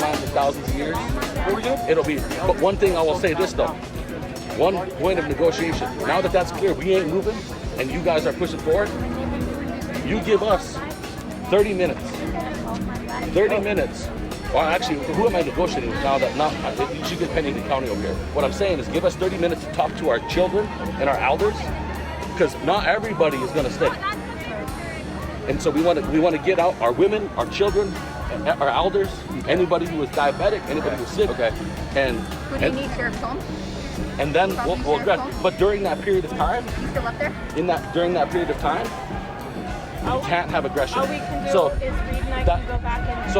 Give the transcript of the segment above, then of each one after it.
times in thousands of years. It'll be. But one thing I will say this though. One point of negotiation. Now that that's clear, we ain't moving, and you guys are pushing forward. You give us 30 minutes. 30 minutes. Well, actually, who am I negotiating with now that you should get Pennington County over here? What I'm saying is give us 30 minutes to talk to our children and our elders, because not everybody is going to stay. And so we want to get out our women, our children, our elders, anybody who is diabetic, anybody who's sick. Okay. And Would you need sheriff's home? And then we'll address. But during that period of time, You still up there? during that period of time, you can't have aggression. All we can do So is Reed and I can go back and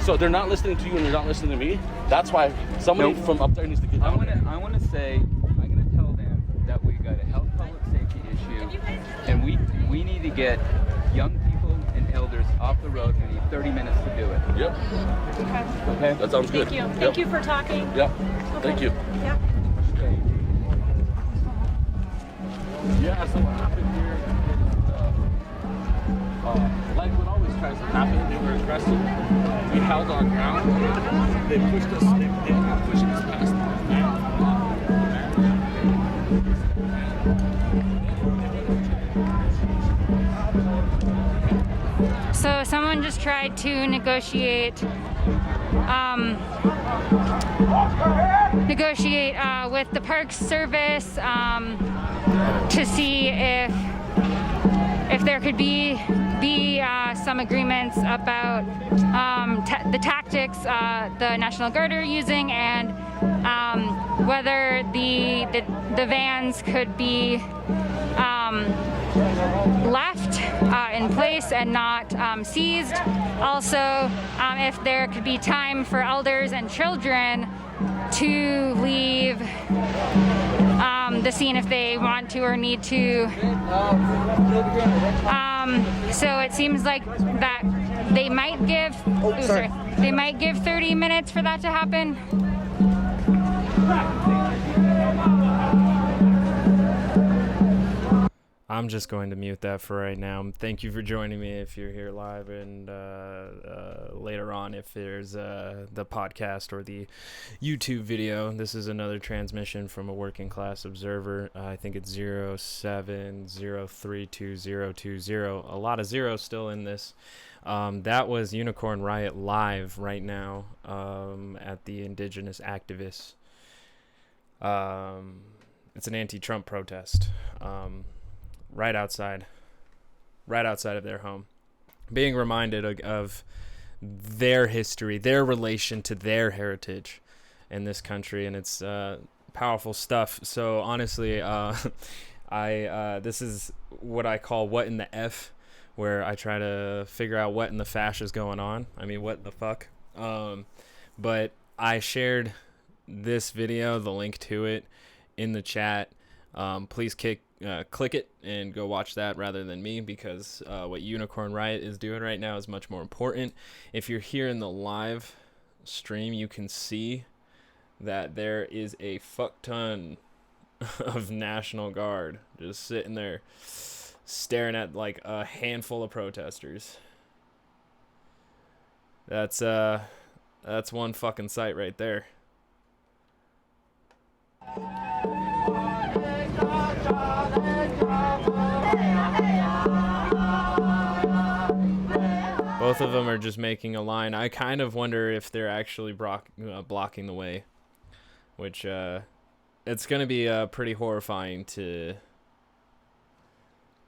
so they're not listening to you and they're not listening to me. That's why somebody from up there needs to get down. I want to say, I'm going to tell them that we got a health public safety issue, and we need to get young people and elders off the road. We need 30 minutes to do it. Yep. Okay? That sounds good. Thank you. Yep. Thank you for talking. Yep. Okay. Thank you. Yep. Yeah, so what happened here is, like what always tries to happen, they were aggressive. We held our ground. They pushed us, they were pushing us past the So someone just tried to negotiate with the Parks Service to see if there could be some agreements about the tactics the National Guard are using, and whether the vans could be left in place and not seized. Also, if there could be time for elders and children to leave the scene if they want to or need to. So it seems like that they might give. They might give 30 minutes for that to happen. I'm just going to mute that for right now. Thank you for joining me if you're here live, and later on if there's the podcast or the YouTube video. This is another transmission from a working class observer. I think it's 07032020. A lot of zeros still in this. That was Unicorn Riot live right now at the Indigenous Activists. It's an anti-Trump protest. Right outside of their home, being reminded of their history, their relation to their heritage in this country, and it's powerful stuff. So honestly, this is what I call "What in the F," where I try to figure out what in the fash is going on. I mean, what the fuck? But I shared this video, the link to it, in the chat. Please click it and go watch that rather than me, because what Unicorn Riot is doing right now is much more important. If you're here in the live stream, you can see that there is a fuck ton of National Guard just sitting there staring at like a handful of protesters. That's one fucking sight right there. Both of them are just making a line. I kind of wonder if they're actually blocking the way, which it's going to be pretty horrifying to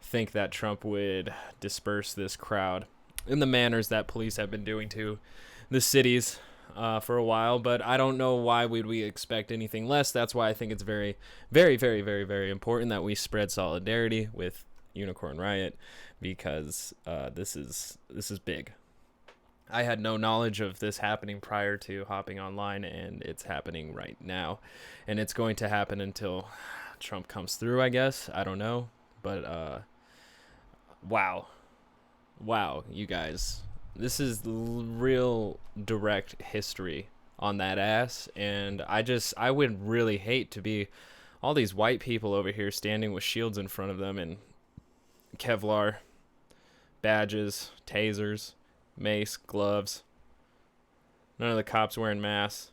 think that Trump would disperse this crowd in the manners that police have been doing to the cities for a while. But I don't know why would we expect anything less. That's why I think it's very, very, very, very, very important that we spread solidarity with Unicorn Riot, because this is big. I had no knowledge of this happening prior to hopping online, and it's happening right now, and it's going to happen until Trump comes through, I guess. I don't know, but wow, you guys, this is real direct history on that ass. And I would really hate to be all these white people over here standing with shields in front of them and Kevlar badges, tasers, mace, gloves. None of the cops wearing masks.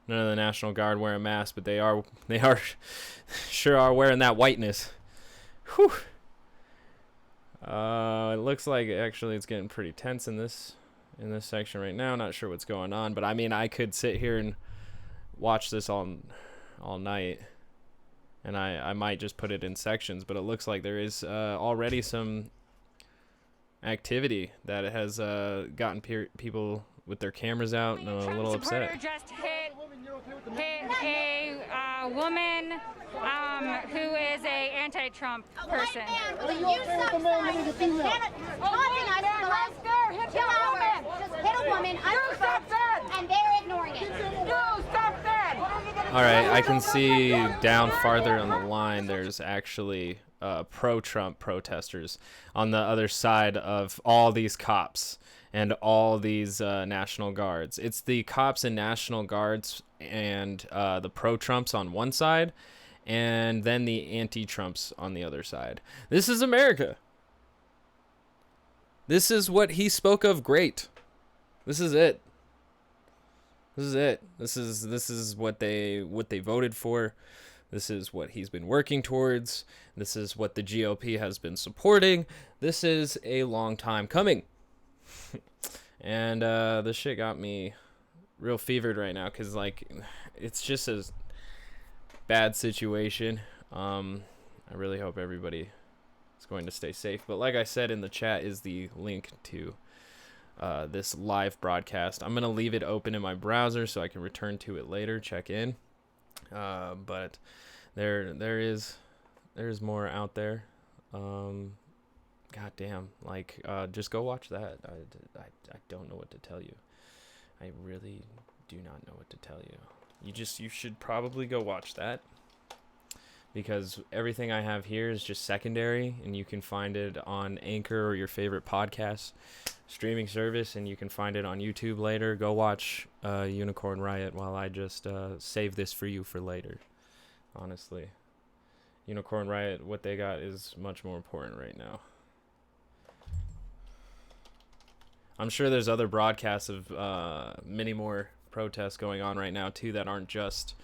None of the National Guard wearing masks, but they are sure are wearing that whiteness. Whew. It looks like actually it's getting pretty tense in this section right now. Not sure what's going on, but I mean, I could sit here and watch this all night, and I might just put it in sections, but it looks like there is already some activity that has gotten people with their cameras out and a little upset. Just hit a woman who is a anti-Trump person. All right, I can see down farther on the line there's actually pro-Trump protesters on the other side of all these cops and all these National Guards. It's the cops and National Guards and the pro-Trumps on one side, and then the anti-Trumps on the other side. This is America. This is what he spoke of great. This is it. This is it. This is what they voted for. This is what he's been working towards. This is what the GOP has been supporting. This is a long time coming. And this shit got me real fevered right now because, like, it's just a bad situation. I really hope everybody is going to stay safe. But like I said in the chat is the link to this live broadcast. I'm going to leave it open in my browser so I can return to it later, check in. But there's more out there. God damn, like, just go watch that. I don't know what to tell you. I really do not know what to tell you. You should probably go watch that, because everything I have here is just secondary, and you can find it on Anchor or your favorite podcast streaming service, and you can find it on YouTube later. Go watch Unicorn Riot while I just save this for you for later. Honestly, Unicorn Riot, what they got is much more important right now. I'm sure there's other broadcasts of many more protests going on right now too that aren't just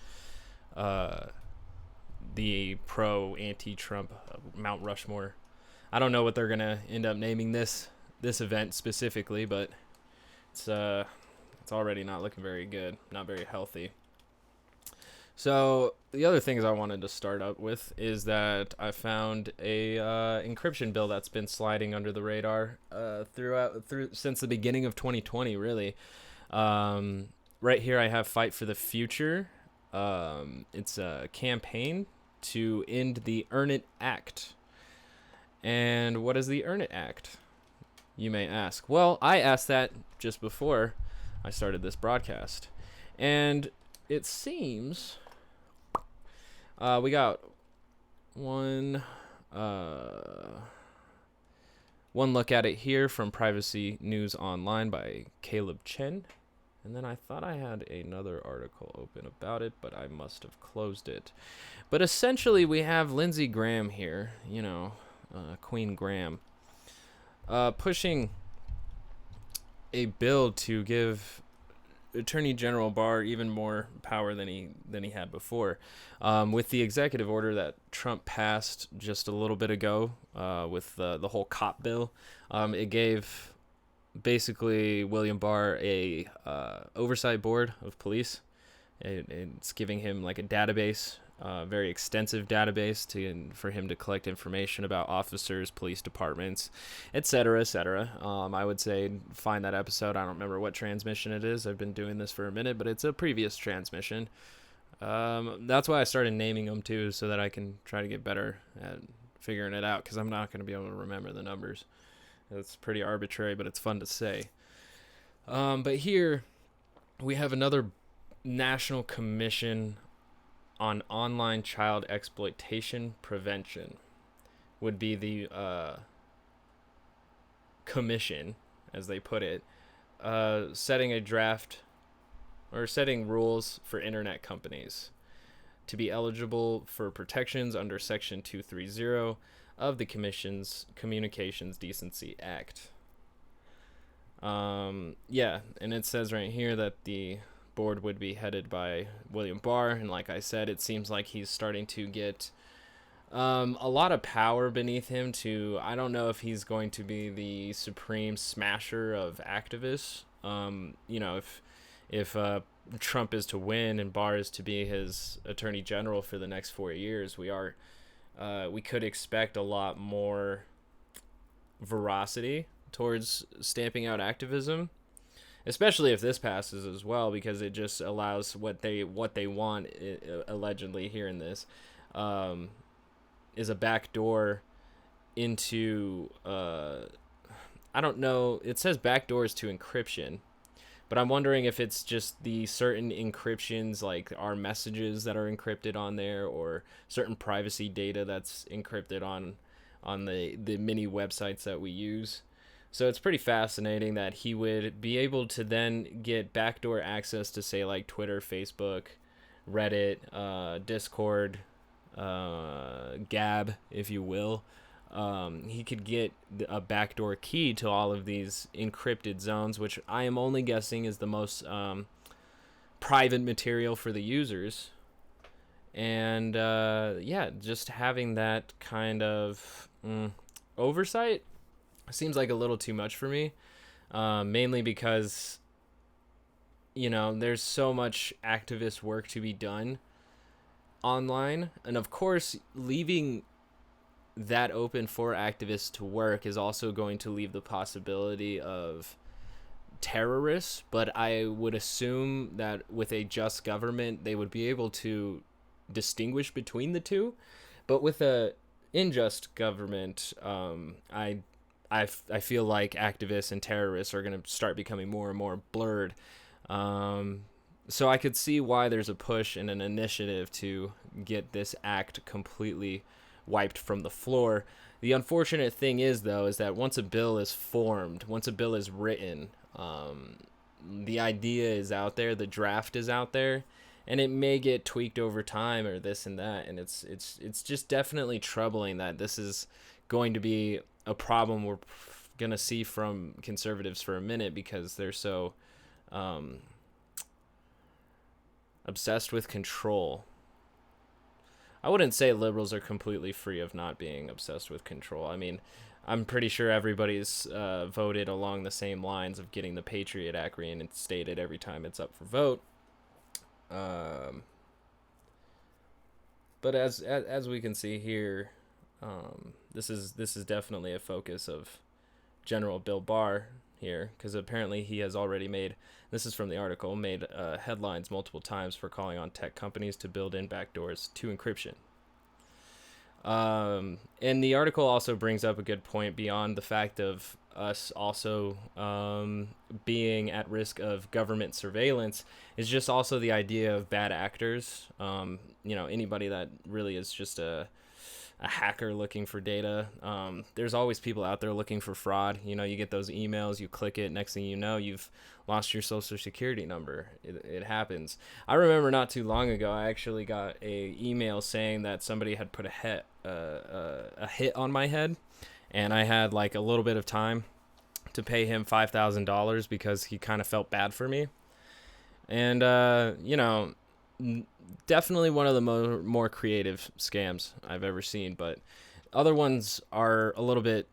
the pro-anti-Trump Mount Rushmore. I don't know what they're gonna end up naming this event specifically, but it's already not looking very good, not very healthy. So the other things I wanted to start up with is that I found a encryption bill that's been sliding under the radar since the beginning of 2020, really. Right here I have Fight for the Future. It's a campaign to end the Earn It Act. And what is the Earn It Act, you may ask? Well, I asked that just before I started this broadcast. And it seems we got one look at it here from Privacy News Online by Caleb Chen. And then I thought I had another article open about it, but I must have closed it. But essentially we have Lindsey Graham here, Queen Graham, pushing a bill to give Attorney General Barr even more power than he had before, with the executive order that Trump passed just a little bit ago, with the whole cop bill. It gave basically William Barr a oversight board of police. It's giving him like a database, very extensive database for him to collect information about officers, police departments, etc., etc. I would say find that episode. I don't remember what transmission it is. I've been doing this for a minute, but it's a previous transmission. That's why I started naming them too, so that I can try to get better at figuring it out, because I'm not going to be able to remember the numbers. It's pretty arbitrary, but it's fun to say. But here we have another National Commission on Online Child Exploitation Prevention, would be the commission, as they put it, setting a draft or setting rules for internet companies to be eligible for protections under Section 230 of the Commission's Communications Decency Act. Yeah, and it says right here that the board would be headed by William Barr, and like I said, it seems like he's starting to get a lot of power beneath him. I don't know if he's going to be the supreme smasher of activists. If Trump is to win and Barr is to be his attorney general for the next 4 years, we could expect a lot more veracity towards stamping out activism, especially if this passes as well, because it just allows what they want, allegedly here in this, is a backdoor into I don't know, it says backdoors to encryption, but I'm wondering if it's just the certain encryptions, like our messages that are encrypted on there, or certain privacy data that's encrypted on the mini websites that we use. So it's pretty fascinating that he would be able to then get backdoor access to, say, like Twitter, Facebook, Reddit, Discord, Gab, if you will. He could get a backdoor key to all of these encrypted zones, which I am only guessing is the most private material for the users. And yeah, just having that kind of oversight seems like a little too much for me, mainly because, there's so much activist work to be done online, and of course leaving that open for activists to work is also going to leave the possibility of terrorists, but I would assume that with a just government they would be able to distinguish between the two. But with a unjust government, I feel like activists and terrorists are going to start becoming more and more blurred. So I could see why there's a push and an initiative to get this act completely wiped from the floor. The unfortunate thing is, though, is that once a bill is formed, once a bill is written, the idea is out there, the draft is out there, and it may get tweaked over time or this and that. And it's just definitely troubling that this is going to be a problem we're going to see from conservatives for a minute, because they're so obsessed with control. I wouldn't say liberals are completely free of not being obsessed with control. I mean, I'm pretty sure everybody's voted along the same lines of getting the Patriot Act reinstated every time it's up for vote. But as we can see here, this is definitely a focus of General Bill Barr here, because apparently he has already made, this is from the article, made headlines multiple times for calling on tech companies to build in backdoors to encryption. And the article also brings up a good point beyond the fact of us also being at risk of government surveillance, is just also the idea of bad actors. Anybody that really is just a hacker looking for data. There's always people out there looking for fraud. You get those emails, you click it, next thing you know, you've lost your social security number. It happens. I remember not too long ago, I actually got a email saying that somebody had put a hit on my head, and I had like a little bit of time to pay him $5,000 because he kind of felt bad for me. And definitely one of the more creative scams I've ever seen, but other ones are a little bit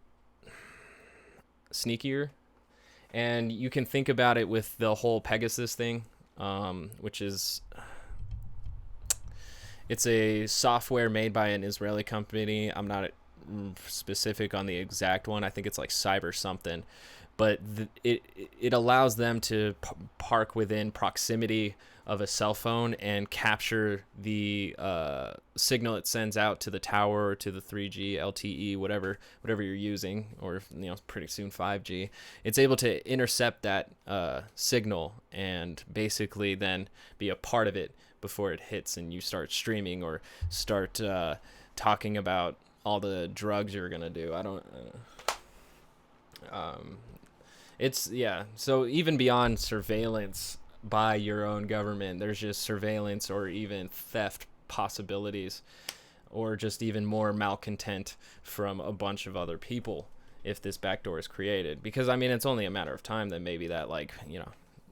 sneakier. And you can think about it with the whole Pegasus thing, which is, it's a software made by an Israeli company. I'm not specific on the exact one. I think it's like Cyber something, but it allows them to park within proximity of a cell phone and capture the signal it sends out to the tower or to the 3G, LTE, whatever you're using, or pretty soon 5G. It's able to intercept that signal and basically then be a part of it before it hits and you start streaming or start talking about all the drugs you're gonna do. So even beyond surveillance by your own government, there's just surveillance or even theft possibilities, or just even more malcontent from a bunch of other people. if this backdoor is created, because I mean it's only a matter of time that maybe that, like,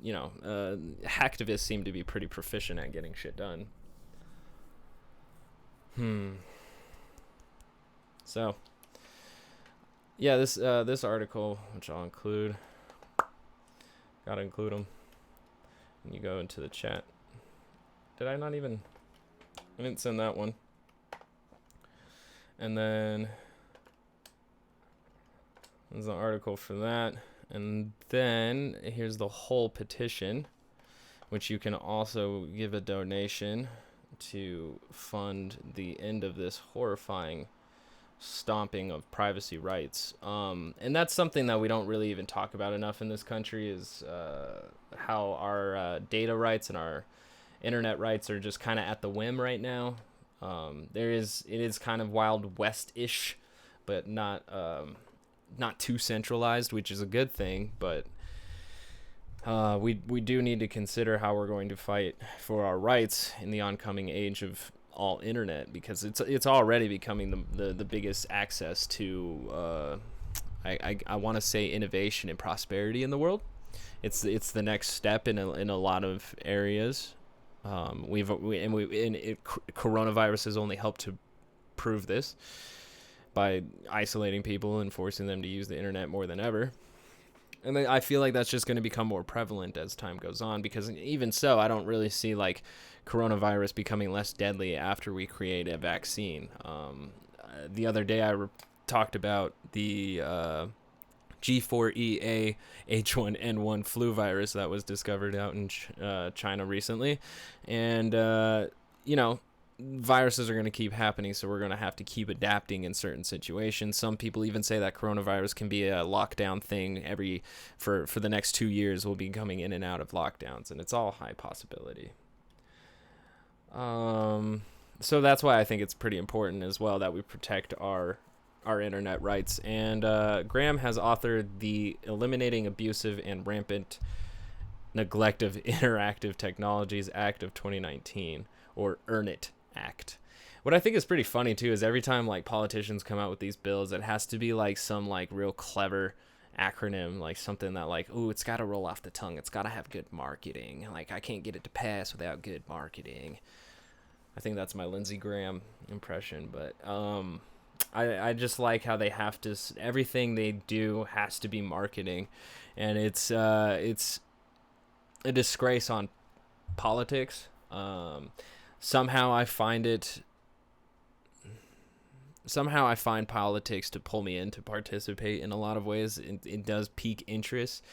hacktivists seem to be pretty proficient at getting shit done. So yeah, this article, which I'll include, gotta include them, and you go into the chat. Did I not even? I didn't send that one. And then there's an article for that. And then here's the whole petition, which you can also give a donation to fund the end of this horrifying stomping of privacy rights. And that's something that we don't really even talk about enough in this country, is how our data rights and our internet rights are just kind of at the whim right now. It is kind of Wild West-ish, but not too centralized, which is a good thing. But we do need to consider how we're going to fight for our rights in the oncoming age of all internet, because it's already becoming the biggest access to I want to say innovation and prosperity in the world. It's the next step in a lot of areas. Coronavirus has only helped to prove this by isolating people and forcing them to use the internet more than ever. And I feel like that's just going to become more prevalent as time goes on, because even so, I don't really see like coronavirus becoming less deadly after we create a vaccine. The other day I talked about the G4EA H1N1 flu virus that was discovered out in China recently. And, viruses are going to keep happening, so we're going to have to keep adapting in certain situations. Some people even say that coronavirus can be a lockdown thing for the next 2 years. We'll be coming in and out of lockdowns, and it's all high possibility. So that's why I think it's pretty important as well that we protect our internet rights. And Graham has authored the Eliminating Abusive and Rampant Neglect of Interactive Technologies Act of 2019, or EARN-IT Act. What I think is pretty funny too is every time like politicians come out with these bills, it has to be like some like real clever acronym, like something that like, ooh, it's got to roll off the tongue, it's got to have good marketing, like I can't get it to pass without good marketing. I think that's my Lindsey Graham impression, but I just like how they have to, everything they do has to be marketing, and it's a disgrace on politics. Somehow I find politics to pull me in to participate in a lot of ways. It does pique interest,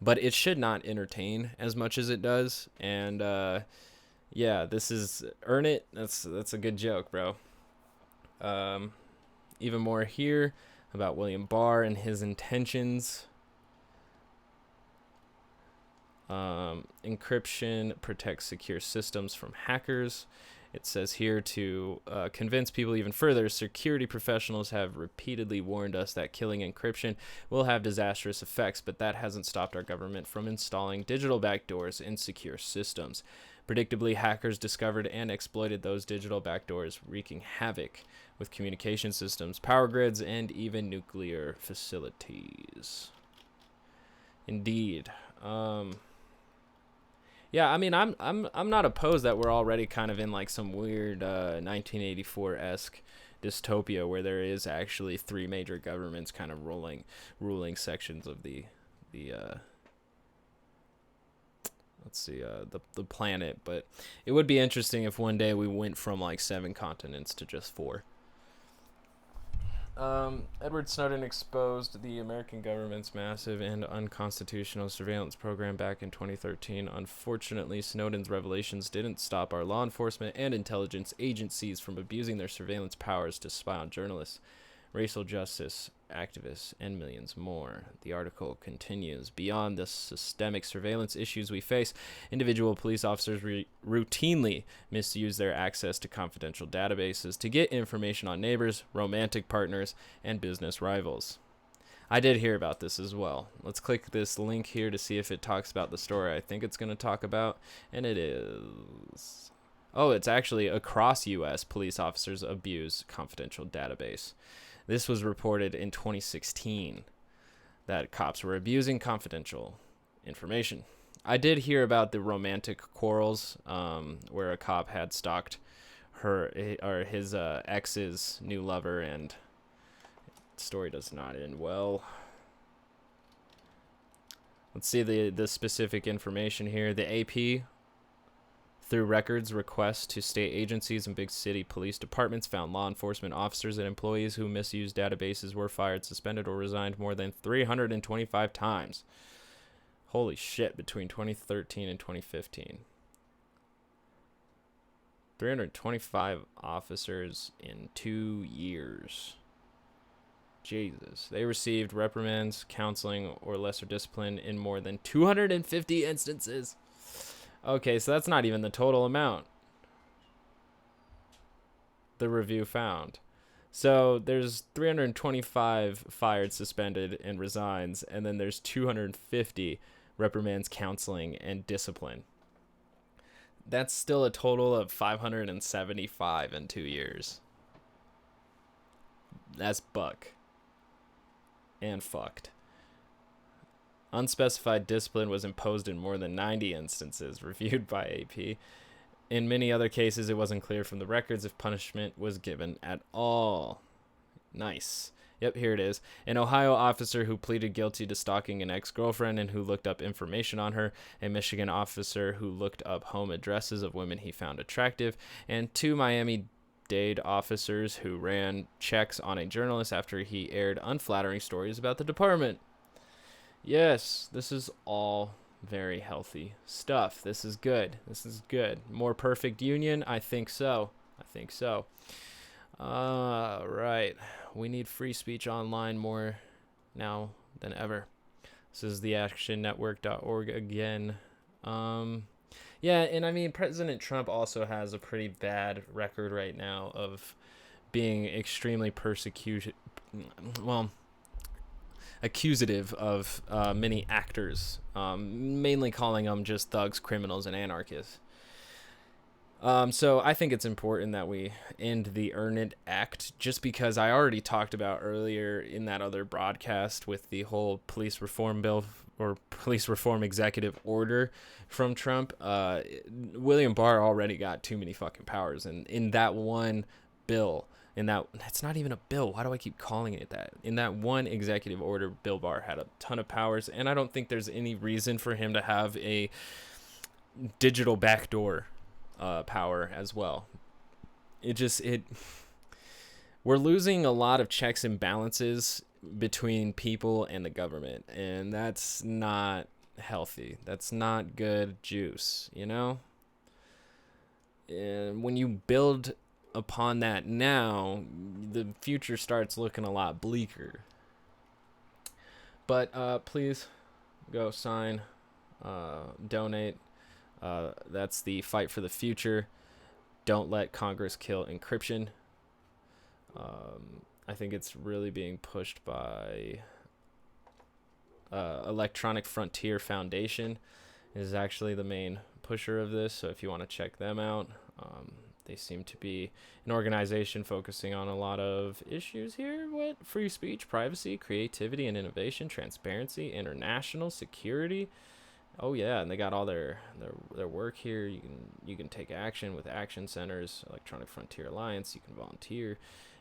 but it should not entertain as much as it does. And yeah, this is Earn It. That's a good joke, bro. Even more here about William Barr and his intentions. Encryption protects secure systems from hackers. It says here to convince people even further, security professionals have repeatedly warned us that killing encryption will have disastrous effects, but that hasn't stopped our government from installing digital backdoors in secure systems. Predictably, hackers discovered and exploited those digital backdoors, wreaking havoc with communication systems, power grids, and even nuclear facilities. Indeed. Yeah, I mean, I'm not opposed that we're already kind of in like some weird 1984-esque dystopia where there is actually three major governments kind of ruling sections of the planet. But it would be interesting if one day we went from like 7 continents to just 4. Edward Snowden exposed the American government's massive and unconstitutional surveillance program back in 2013. Unfortunately, Snowden's revelations didn't stop our law enforcement and intelligence agencies from abusing their surveillance powers to spy on journalists, racial justice activists, and millions more. The article continues. Beyond the systemic surveillance issues we face, individual police officers routinely misuse their access to confidential databases to get information on neighbors, romantic partners, and business rivals. I did hear about this as well. Let's click this link here to see if it talks about the story I think it's going to talk about, and it is... Oh, it's actually across U.S. police officers abuse confidential database. This was reported in 2016 that cops were abusing confidential information. I did hear about the romantic quarrels where a cop had stalked his ex's new lover, and the story does not end well. Let's see the specific information here. The AP, through records requests to state agencies and big city police departments, found law enforcement officers and employees who misused databases were fired, suspended, or resigned more than 325 times. Holy shit, between 2013 and 2015. 325 officers in 2 years. Jesus. They received reprimands, counseling, or lesser discipline in more than 250 instances. Okay, so that's not even the total amount the review found. So there's 325 fired, suspended, and resigns, and then there's 250 reprimands, counseling, and discipline. That's still a total of 575 in 2 years. That's buck. And fucked. Unspecified discipline was imposed in more than 90 instances, reviewed by AP. In many other cases, it wasn't clear from the records if punishment was given at all. Nice. Yep, here it is. An Ohio officer who pleaded guilty to stalking an ex-girlfriend and who looked up information on her. A Michigan officer who looked up home addresses of women he found attractive. And 2 Miami-Dade officers who ran checks on a journalist after he aired unflattering stories about the department. Yes, this is all very healthy stuff. This is good. This is good. More perfect union? I think so. I think so. Right. We need free speech online more now than ever. This is the actionnetwork.org again. Yeah, and I mean, President Trump also has a pretty bad record right now of being extremely accusative of many actors, mainly calling them just thugs, criminals, and anarchists. So I think it's important that we end the Earn It Act, just because I already talked about earlier in that other broadcast with the whole police reform bill or police reform executive order from Trump. William Barr already got too many fucking powers, and in that one bill, it's not even a bill. Why do I keep calling it that? In that one executive order, Bill Barr had a ton of powers, and I don't think there's any reason for him to have a digital backdoor power as well. We're losing a lot of checks and balances between people and the government, and that's not healthy. That's not good juice, you know? And when you build upon that now, the future starts looking a lot bleaker. But please go sign, donate. That's the Fight for the Future. Don't let Congress kill encryption. I think it's really being pushed by Electronic Frontier Foundation is actually the main pusher of this. So if you want to check them out, they seem to be an organization focusing on a lot of issues here. What? Free speech, privacy, creativity and innovation, transparency, international security. Oh yeah, and they got all their work here. You can take action with action centers, Electronic Frontier Alliance. You can volunteer,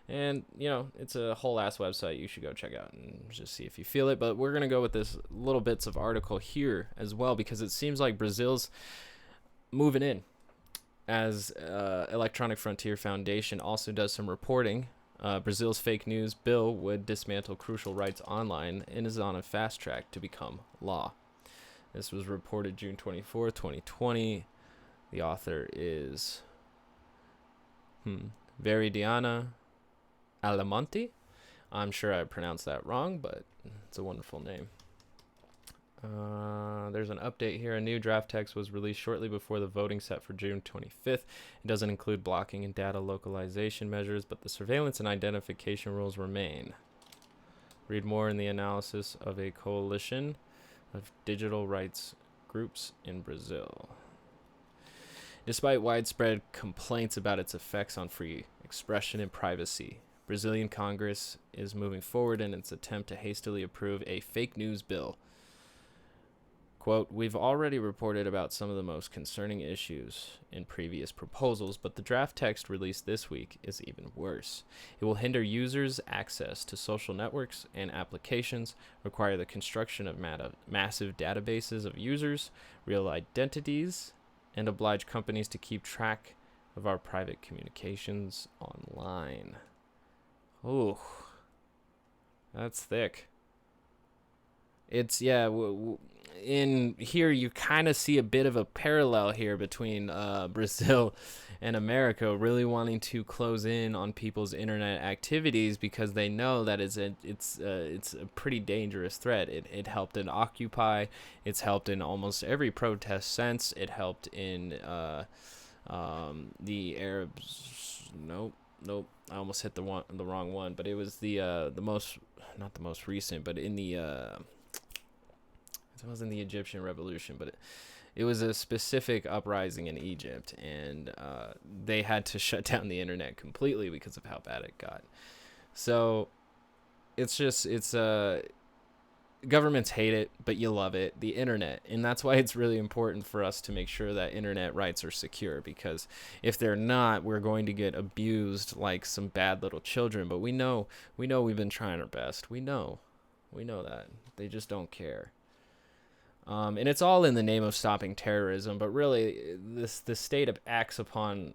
and you know it's a whole ass website. You should go check out and just see if you feel it. But we're gonna go with this little bits of article here as well, because it seems like Brazil's moving in, as Electronic Frontier Foundation also does some reporting. Brazil's fake news bill would dismantle crucial rights online and is on a fast track to become law. This was reported June 24th, 2020. The author is Veridiana Alamonte. I'm sure I pronounced that wrong, but it's a wonderful name. There's an update here. A new draft text was released shortly before the voting set for June 25th. It doesn't include blocking and data localization measures, but the surveillance and identification rules remain. Read more in the analysis of a coalition of digital rights groups in Brazil. Despite widespread complaints about its effects on free expression and privacy, Brazilian Congress is moving forward in its attempt to hastily approve a fake news bill. Quote, we've already reported about some of the most concerning issues in previous proposals, but the draft text released this week is even worse. It will hinder users' access to social networks and applications, require the construction of massive databases of users, real identities, and oblige companies to keep track of our private communications online. Oh, that's thick. It's, yeah, in here you kind of see a bit of a parallel here between Brazil and America, really wanting to close in on people's internet activities because they know that it's a pretty dangerous threat. It helped in Occupy. It's helped in almost every protest since. It helped in the Arabs. Nope. I almost hit the wrong one, but it was the most, not the most recent, but in the it wasn't the Egyptian Revolution, but it was a specific uprising in Egypt, and they had to shut down the internet completely because of how bad it got. So it's governments hate it, but you love it, the internet. And that's why it's really important for us to make sure that internet rights are secure, because if they're not, we're going to get abused like some bad little children. But we know we've been trying our best. We know that. They just don't care. And it's all in the name of stopping terrorism, but really the state acts upon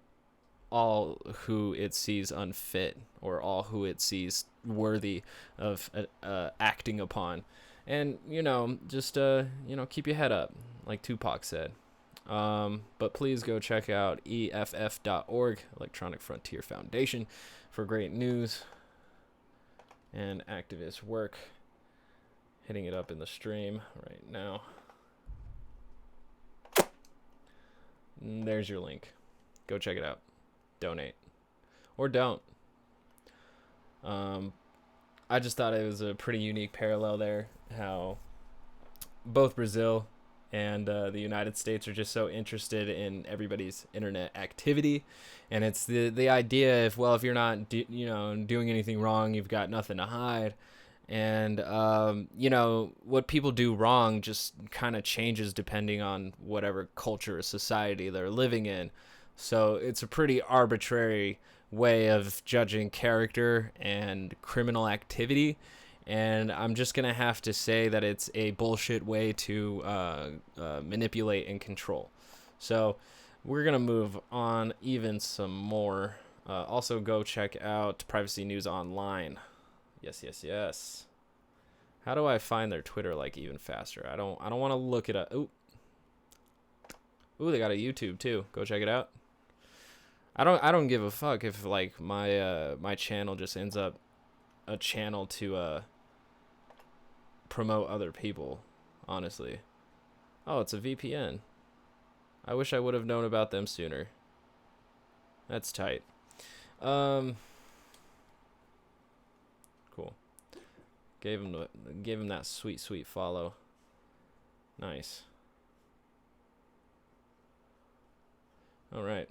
all who it sees unfit, or all who it sees worthy of acting upon. And, just, keep your head up, like Tupac said. But please go check out EFF.org, Electronic Frontier Foundation, for great news and activist work. Hitting it up in the stream right now. And there's your link. Go check it out. Donate. Or don't. I just thought it was a pretty unique parallel there, how both Brazil and the United States are just so interested in everybody's internet activity. And it's the idea of, well, if you're not doing anything wrong, you've got nothing to hide. And what people do wrong just kind of changes depending on whatever culture or society they're living in. So it's a pretty arbitrary way of judging character and criminal activity. And I'm just going to have to say that it's a bullshit way to manipulate and control. So we're going to move on even some more. Also, go check out Privacy News Online. Yes. How do I find their Twitter even faster? I don't want to look it up. Ooh, they got a YouTube too. Go check it out. I don't give a fuck if my channel just ends up a channel to promote other people, honestly. Oh, it's a VPN. I wish I would have known about them sooner. That's tight. Cool. Gave him that sweet follow. Nice. All right.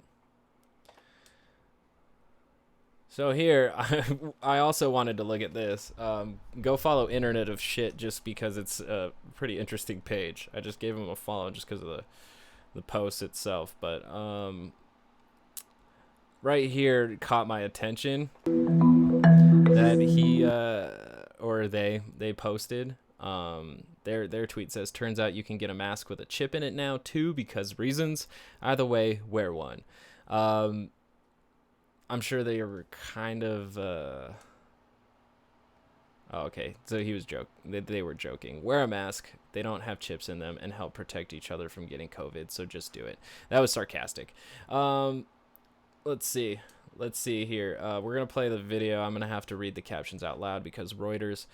So here, I also wanted to look at this. Go follow Internet of Shit just because it's a pretty interesting page. I just gave him a follow just because of the post itself. But right here caught my attention that he or they posted. Their tweet says, turns out you can get a mask with a chip in it now too because reasons. Either way, wear one. I'm sure they were kind of oh, okay, so he was they were joking. Wear a mask, they don't have chips in them, and help protect each other from getting COVID, so just do it. That was sarcastic. Let's see here. We're gonna play the video. I'm gonna have to read the captions out loud because Reuters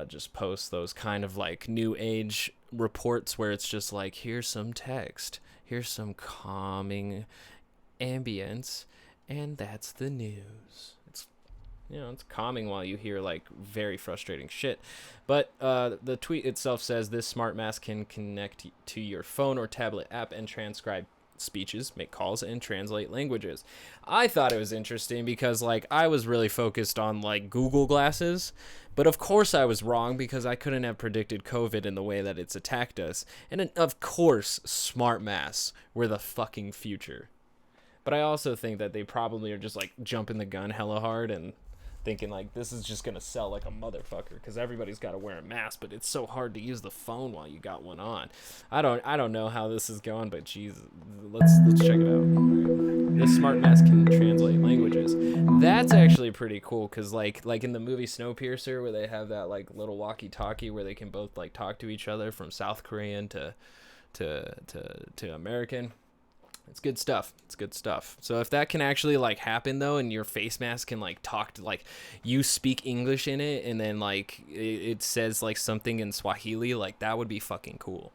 just posts those kind of new age reports where it's just here's some text, here's some calming ambience, and that's the news. It's calming while you hear very frustrating shit. But the tweet itself says this smart mask can connect to your phone or tablet app and transcribe speeches, make calls, and translate languages. I thought it was interesting because, like, I was really focused on, like, Google Glasses, but of course I was wrong because I couldn't have predicted COVID in the way that it's attacked us. And of course, smart masks were the fucking future. But I also think that they probably are just, like, jumping the gun hella hard and thinking, like, this is just gonna sell like a motherfucker because everybody's got to wear a mask, but it's so hard to use the phone while you got one on. I don't know how this is going, but geez, let's check it out. This smart mask can translate languages. That's actually pretty cool because like in the movie Snowpiercer, where they have that like little walkie-talkie where they can both like talk to each other from South Korean to American. It's good stuff. It's good stuff. So if that can actually like happen though, and your face mask can like talk to, like, you speak English in it, and then like it says like something in Swahili, like that would be fucking cool.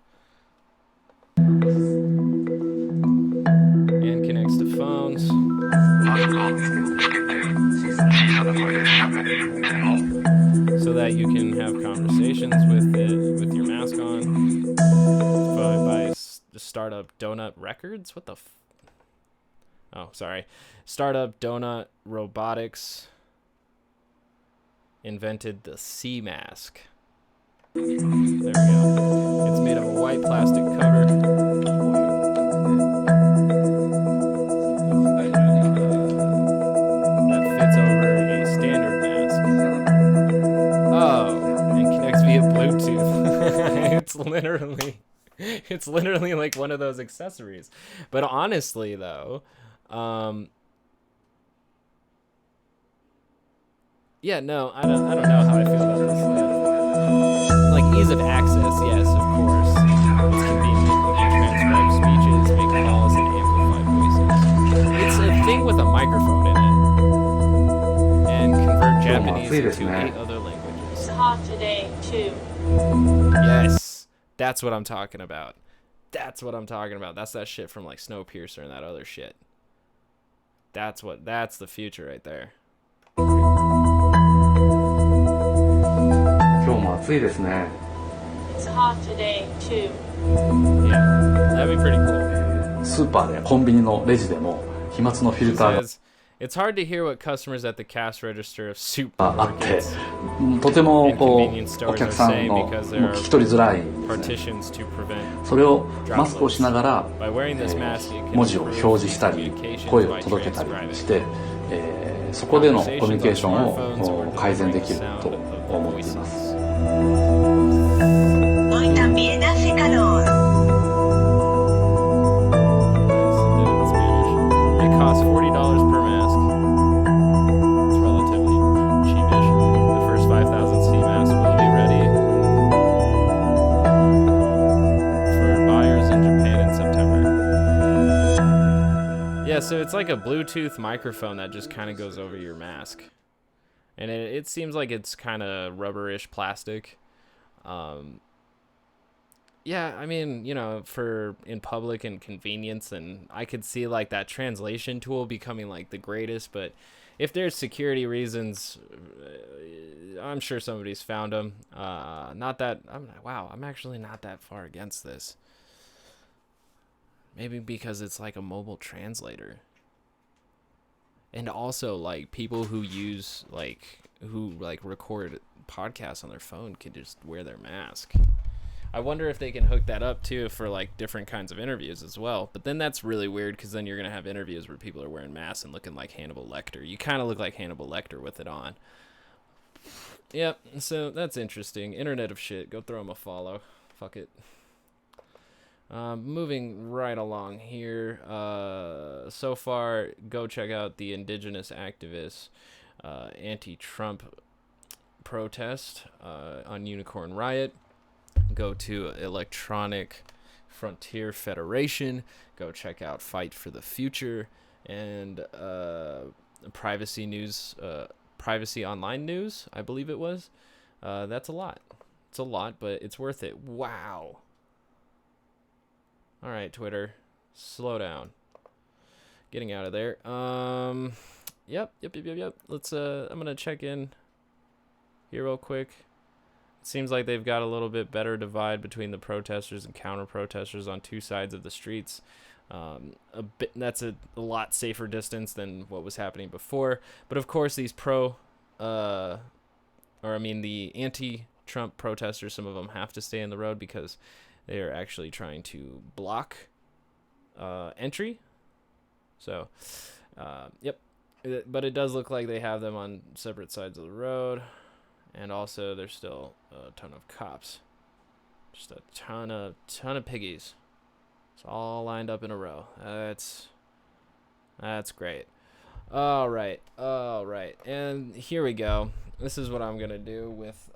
And connects to phones. So that you can have conversations with your mask on. Followed by Startup Donut Records? What the oh, sorry. Startup Donut Robotics invented the sea mask. There we go. It's made of a white plastic cover. That fits over a standard mask. Oh, and connects via Bluetooth. It's literally like one of those accessories. But honestly, though, yeah, no, I don't know how I feel about this. Like ease of access, yes, of course. It's convenient. You can transcribe speeches, make calls, and amplify voices. It's a thing with a microphone in it, and convert Japanese into 8 other languages. It's hot today too. Yes. That's what I'm talking about. That's that shit from like Snowpiercer and that other shit. That's the future right there. It's hot today too. Yeah, that'd be pretty cool. スーパーでコンビニのレジでも飛沫のフィルターが It's hard to hear what customers at the cash register of あって supermarkets とても and こ convenience う stores お are 客さん saying の because も there う聞き取りづらい are ですね partitions to prevent それをマスクをしながら、 By wearing this mask, it can 文字を表示したり communications 声を by 届けたり transcribing. して、そこでのコミュニケーションを改善できると思っています。 Hoy también hace calor. It costs $40 per mask. It's relatively cheapish. The first 5,000 sea masks will be ready for buyers in Japan in September. Yeah, so it's like a Bluetooth microphone that just kind of goes over your mask. And it seems like it's kind of rubberish plastic. Yeah, I mean, you know, for in public and convenience, and I could see like that translation tool becoming like the greatest, but if there's security reasons, I'm sure somebody's found them. I'm actually not that far against this. Maybe because it's like a mobile translator. And also like people who record podcasts on their phone can just wear their mask. I wonder if they can hook that up too for like different kinds of interviews as well. But then that's really weird because then you're going to have interviews where people are wearing masks and looking like Hannibal Lecter. You kind of look like Hannibal Lecter with it on. Yep, so that's interesting. Internet of shit. Go throw them a follow. Fuck it. Moving right along here. So far, go check out the indigenous activists anti-Trump protest on Unicorn Riot. Go to Electronic Frontier Federation. Go check out Fight for the Future and Privacy News, Privacy Online News, I believe it was. That's a lot. It's a lot, but it's worth it. Wow. All right, Twitter, slow down. Getting out of there. Yep. Let's. I'm gonna check in here real quick. It seems like they've got a little bit better divide between the protesters and counter-protesters on two sides of the streets. That's a lot safer distance than what was happening before. But of course, these the anti-Trump protesters, some of them have to stay in the road because they are actually trying to block entry. So, yep. But it does look like they have them on separate sides of the road. And also, there's still a ton of cops. Just a ton of piggies. It's all lined up in a row. That's great. All right. And here we go. This is what I'm going to do with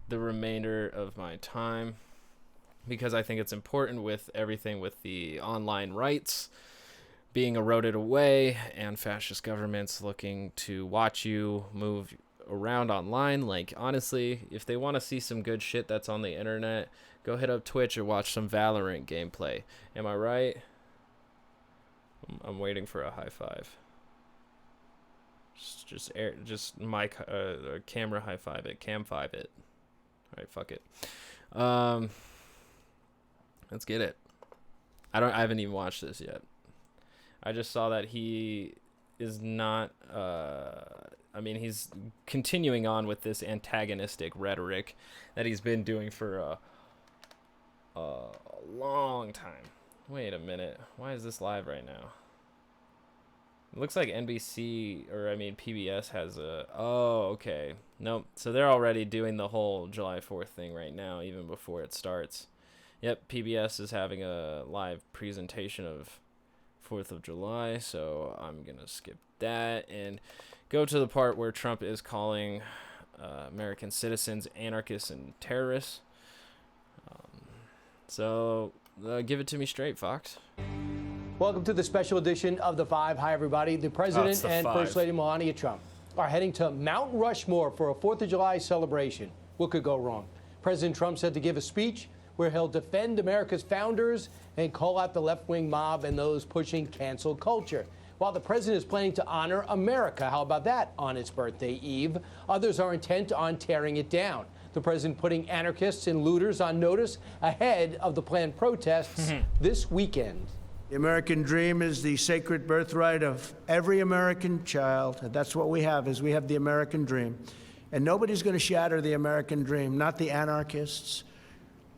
the remainder of my time, because I think it's important with everything with the online rights being eroded away and fascist governments looking to watch you move around online. Like, honestly, if they want to see some good shit that's on the internet, go hit up Twitch or watch some Valorant gameplay. Am I right? I'm waiting for a high five. Just mic, camera high five it, cam five it. All right, fuck it. Let's get it. I haven't even watched this yet. I just saw that he is not, he's continuing on with this antagonistic rhetoric that he's been doing for a long time. Wait a minute. Why is this live right now? It looks like PBS has okay. Nope. So they're already doing the whole July 4th thing right now, even before it starts. Yep, PBS is having a live presentation of 4th of July, so I'm going to skip that and go to the part where Trump is calling American citizens anarchists and terrorists. So give it to me straight, Fox. Welcome to the special edition of The Five. Hi, everybody. The President and First Lady Melania Trump are heading to Mount Rushmore for a 4th of July celebration. What could go wrong? President Trump said to give a speech where he'll defend America's founders and call out the left-wing mob and those pushing cancel culture. While the president is planning to honor America, how about that, on its birthday eve? Others are intent on tearing it down. The president putting anarchists and looters on notice ahead of the planned protests this weekend. The American dream is the sacred birthright of every American child. And that's what we have the American dream. And nobody's going to shatter the American dream, not the anarchists,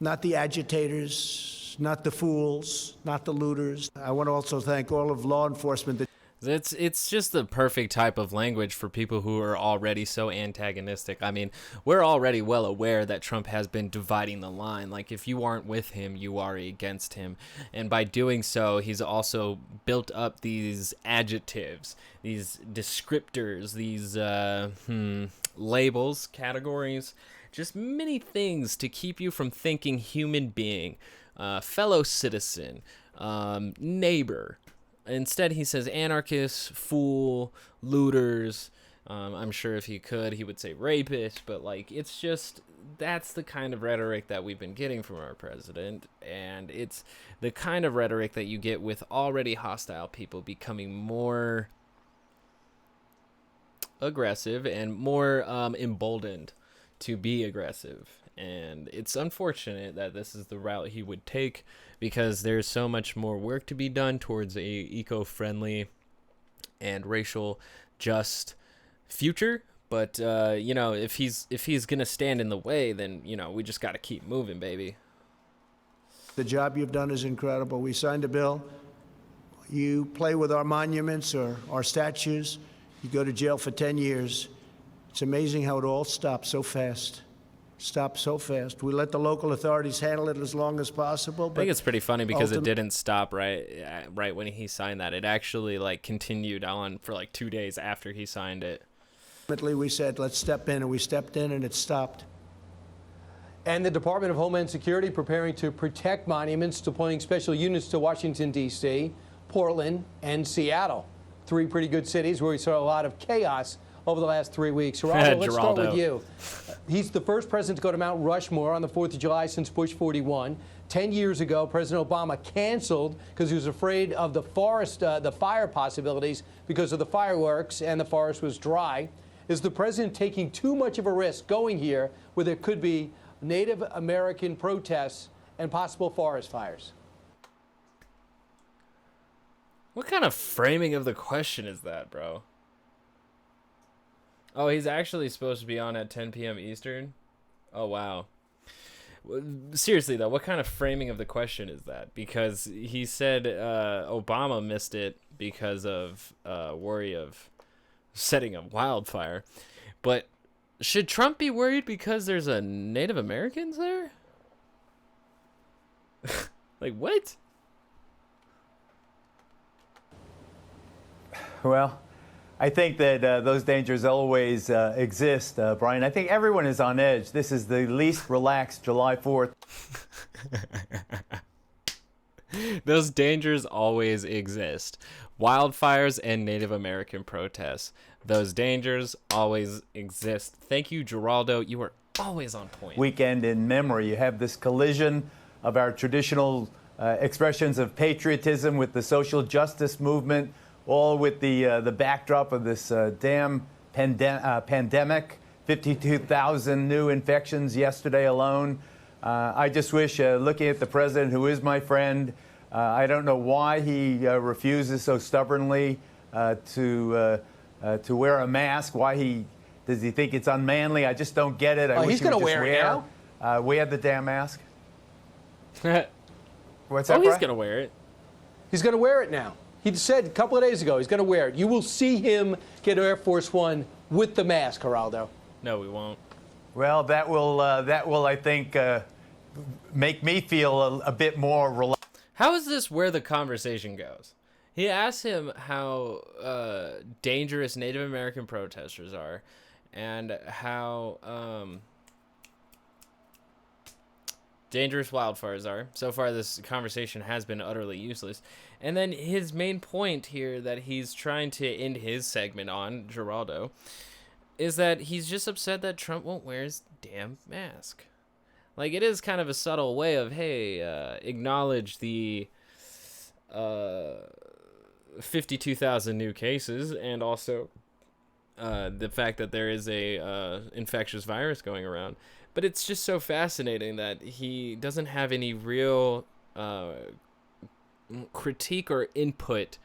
not the agitators, not the fools, not the looters. I want to also thank all of law enforcement. It's just the perfect type of language for people who are already so antagonistic. I mean, we're already well aware that Trump has been dividing the line. Like, if you aren't with him, you are against him. And by doing so, he's also built up these adjectives, these descriptors, these labels, categories, just many things to keep you from thinking human being, fellow citizen, neighbor. Instead, he says anarchists, fool, looters. I'm sure if he could, he would say rapist. But, like, it's just, that's the kind of rhetoric that we've been getting from our president. And it's the kind of rhetoric that you get with already hostile people becoming more aggressive and more emboldened to be aggressive. And it's unfortunate that this is the route he would take, because there's so much more work to be done towards a eco-friendly and racial just future. But if he's gonna stand in the way, then we just got to keep moving, baby. The job you've done is incredible. We signed a bill. You play with our monuments or our statues, you go to jail for 10 years. It's amazing how it all stopped so fast. We let the local authorities handle it as long as possible. But I think it's pretty funny because it didn't stop right when he signed that. It actually continued on for 2 days after he signed it. Ultimately, we said, let's step in, and we stepped in, and it stopped. And the Department of Homeland Security preparing to protect monuments, deploying special units to Washington, D.C., Portland, and Seattle. 3 pretty good cities where we saw a lot of chaos over the last 3 weeks. Geraldo, let's start with you. He's the first president to go to Mount Rushmore on the 4th of July since Bush 41. 10 years ago, President Obama canceled because he was afraid of the fire possibilities because of the fireworks, and the forest was dry. Is the president taking too much of a risk going here where there could be Native American protests and possible forest fires? What kind of framing of the question is that, bro? Oh, he's actually supposed to be on at 10 p.m. Eastern? Oh, wow. Seriously, though, what kind of framing of the question is that? Because he said Obama missed it because of worry of setting a wildfire. But should Trump be worried because there's a Native Americans there? Like, what? Well, I think that those dangers always exist, Brian. I think everyone is on edge. This is the least relaxed July 4th. Those dangers always exist. Wildfires and Native American protests. Those dangers always exist. Thank you, Geraldo. You are always on point. Weekend in memory. You have this collision of our traditional expressions of patriotism with the social justice movement, all with the backdrop of this damn pandemic. 52,000 new infections yesterday alone. I just wish, looking at the president, who is my friend, I don't know why he refuses so stubbornly to wear a mask. Why does he think it's unmanly? I just don't get it. I wish he's he would going to just wear it now. wear the damn mask. What's Oh, that, he's Brian? going to wear it. He's going to wear it now. He said a couple of days ago he's going to wear it. You will see him get Air Force One with the mask, Geraldo. No, we won't. Well, that will, I think, make me feel a bit more relaxed. How is this where the conversation goes? He asked him how dangerous Native American protesters are and how dangerous wildfires are. So far, this conversation has been utterly useless. And then his main point here that he's trying to end his segment on, Geraldo, is that he's just upset that Trump won't wear his damn mask. Like, it is kind of a subtle way of, hey, acknowledge the 52,000 new cases and also the fact that there is a infectious virus going around. But it's just so fascinating that he doesn't have any real critique or input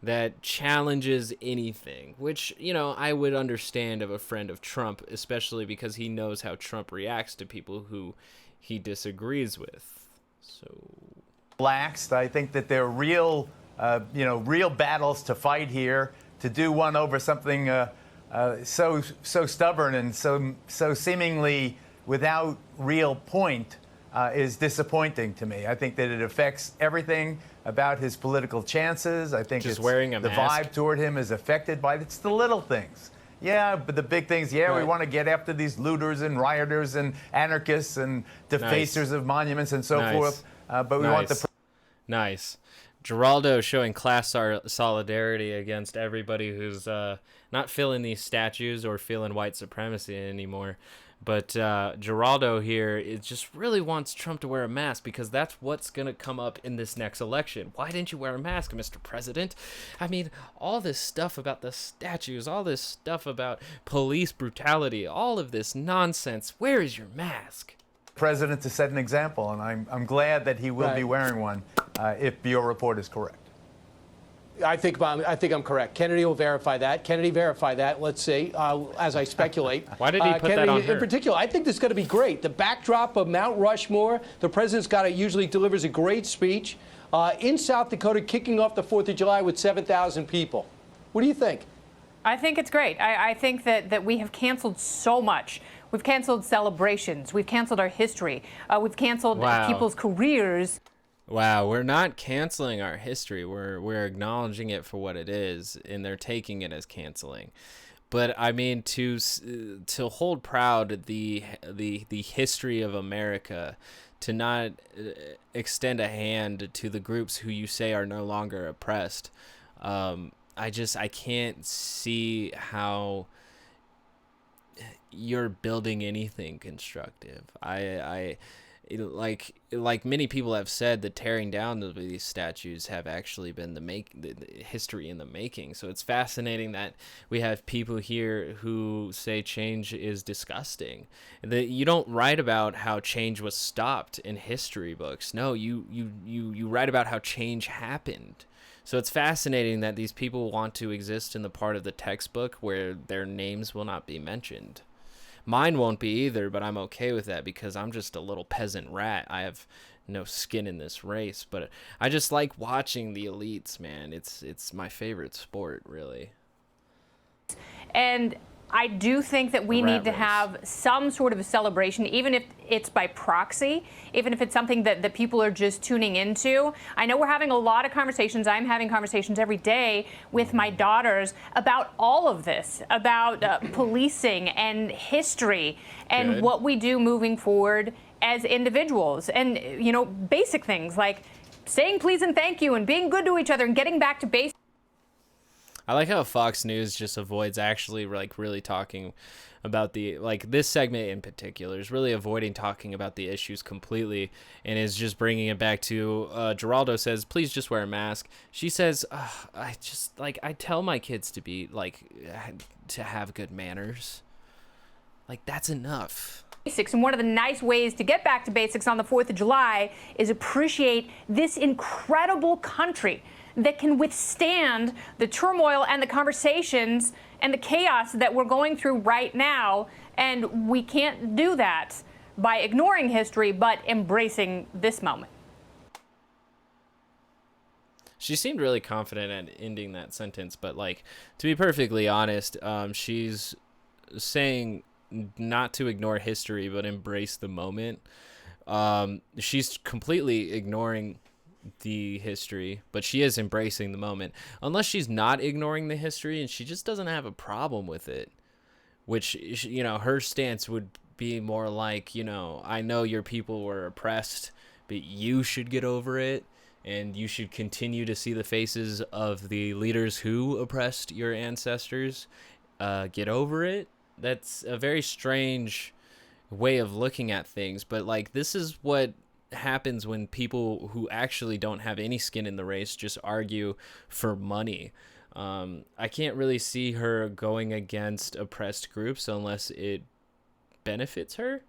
that challenges anything, which, you know, I would understand of a friend of Trump, especially because he knows how Trump reacts to people who he disagrees with. So Relaxed. I think that there are real battles to fight here. To do one over something so stubborn and so seemingly without real point is disappointing to me. I think that it affects everything about his political chances. I think just wearing a the mask. vibe toward him is affected by it's the little things. Yeah, but the big things, yeah, we Right. want to get after these looters and rioters and anarchists and defacers of monuments and so Nice. forth. But we want the Nice. Geraldo showing class solidarity against everybody who's not feeling these statues or feeling white supremacy anymore. But Geraldo here just really wants Trump to wear a mask because that's what's going to come up in this next election. Why didn't you wear a mask, Mr. President? I mean, all this stuff about the statues, all this stuff about police brutality, all of this nonsense. Where is your mask? president to set an example, and I'm glad that he will be wearing one if your report is correct. I think I'm correct. Kennedy will verify that. Kennedy, verify that. Let's see. As I speculate. Why did he put Kennedy, that on her? in particular, I think this is going to be great. The backdrop of Mount Rushmore. The president's usually delivers a great speech in South Dakota, kicking off the 4th of July with 7,000 people. What do you think? I think it's great. I think that we have canceled so much. We've canceled celebrations. We've canceled our history. We've canceled people's careers. Wow, we're not canceling our history. We're acknowledging it for what it is, and they're taking it as canceling. But I mean, to hold proud the history of America, to not extend a hand to the groups who you say are no longer oppressed. I can't see how you're building anything constructive. like many people have said, the tearing down of these statues have actually been the history in the making. So it's fascinating that we have people here who say change is disgusting. That you don't write about how change was stopped in history books. No, you write about how change happened. So it's fascinating that these people want to exist in the part of the textbook where their names will not be mentioned. Mine won't be either, but I'm okay with that because I'm just a little peasant rat. I have no skin in this race, but I just like watching the elites, man. It's my favorite sport, really. And I do think that we need to have some sort of a celebration, even if it's by proxy, even if it's something that people are just tuning into. I know we're having a lot of conversations. I'm having conversations every day with my daughters about all of this, about policing and history and what we do moving forward as individuals. And, you know, basic things like saying please and thank you and being good to each other and getting back to basics. I like how Fox News just avoids actually like really talking about the, like this segment in particular is really avoiding talking about the issues completely and is just bringing it back to Geraldo says, please just wear a mask. She says, I just like, I tell my kids to be like, to have good manners. Like that's enough. Basics. And one of the nice ways to get back to basics on the 4th of July is appreciate this incredible country that can withstand the turmoil and the conversations and the chaos that we're going through right now. And we can't do that by ignoring history, but embracing this moment. She seemed really confident at ending that sentence, but like, to be perfectly honest, she's saying not to ignore history, but embrace the moment. She's completely ignoring the history, but she is embracing the moment, unless she's not ignoring the history and she just doesn't have a problem with it, which, you know, her stance would be more like, you know, I know your people were oppressed, but you should get over it and you should continue to see the faces of the leaders who oppressed your ancestors. Get over it. That's a very strange way of looking at things, but like this is what happens when people who actually don't have any skin in the race just argue for money. I can't really see her going against oppressed groups unless it benefits her.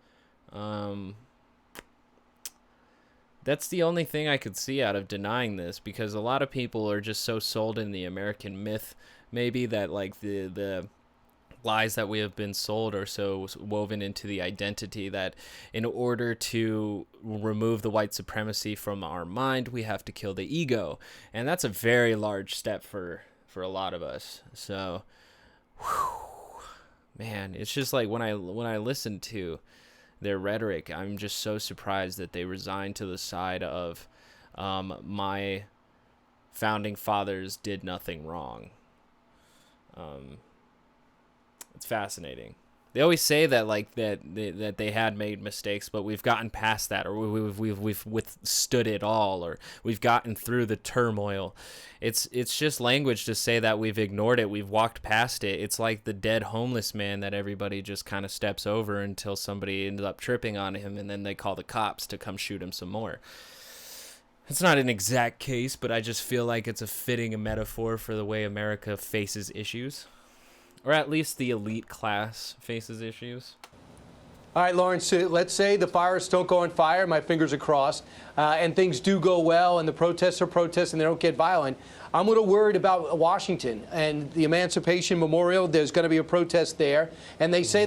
That's the only thing I could see out of denying this, because a lot of people are just so sold in the American myth, maybe, that like the lies that we have been sold are so woven into the identity that in order to remove the white supremacy from our mind, we have to kill the ego. And that's a very large step for a lot of us. So, man, it's just like when I listen to their rhetoric, I'm just so surprised that they resigned to the side of my founding fathers did nothing wrong. It's fascinating. They always say that like that they had made mistakes, but we've gotten past that, or we've withstood it all, or we've gotten through the turmoil. It's just language to say that we've ignored it, we've walked past it. It's like the dead homeless man that everybody just kind of steps over until somebody ends up tripping on him, and then they call the cops to come shoot him some more. It's not an exact case, but I just feel like it's a fitting metaphor for the way America faces issues. Or at least the elite class faces issues. All right, Lawrence, let's say the fires don't go on fire, my fingers are crossed, and things do go well and the protests are protests and they don't get violent. I'm a little worried about Washington and the Emancipation Memorial. There's going to be a protest there. And they say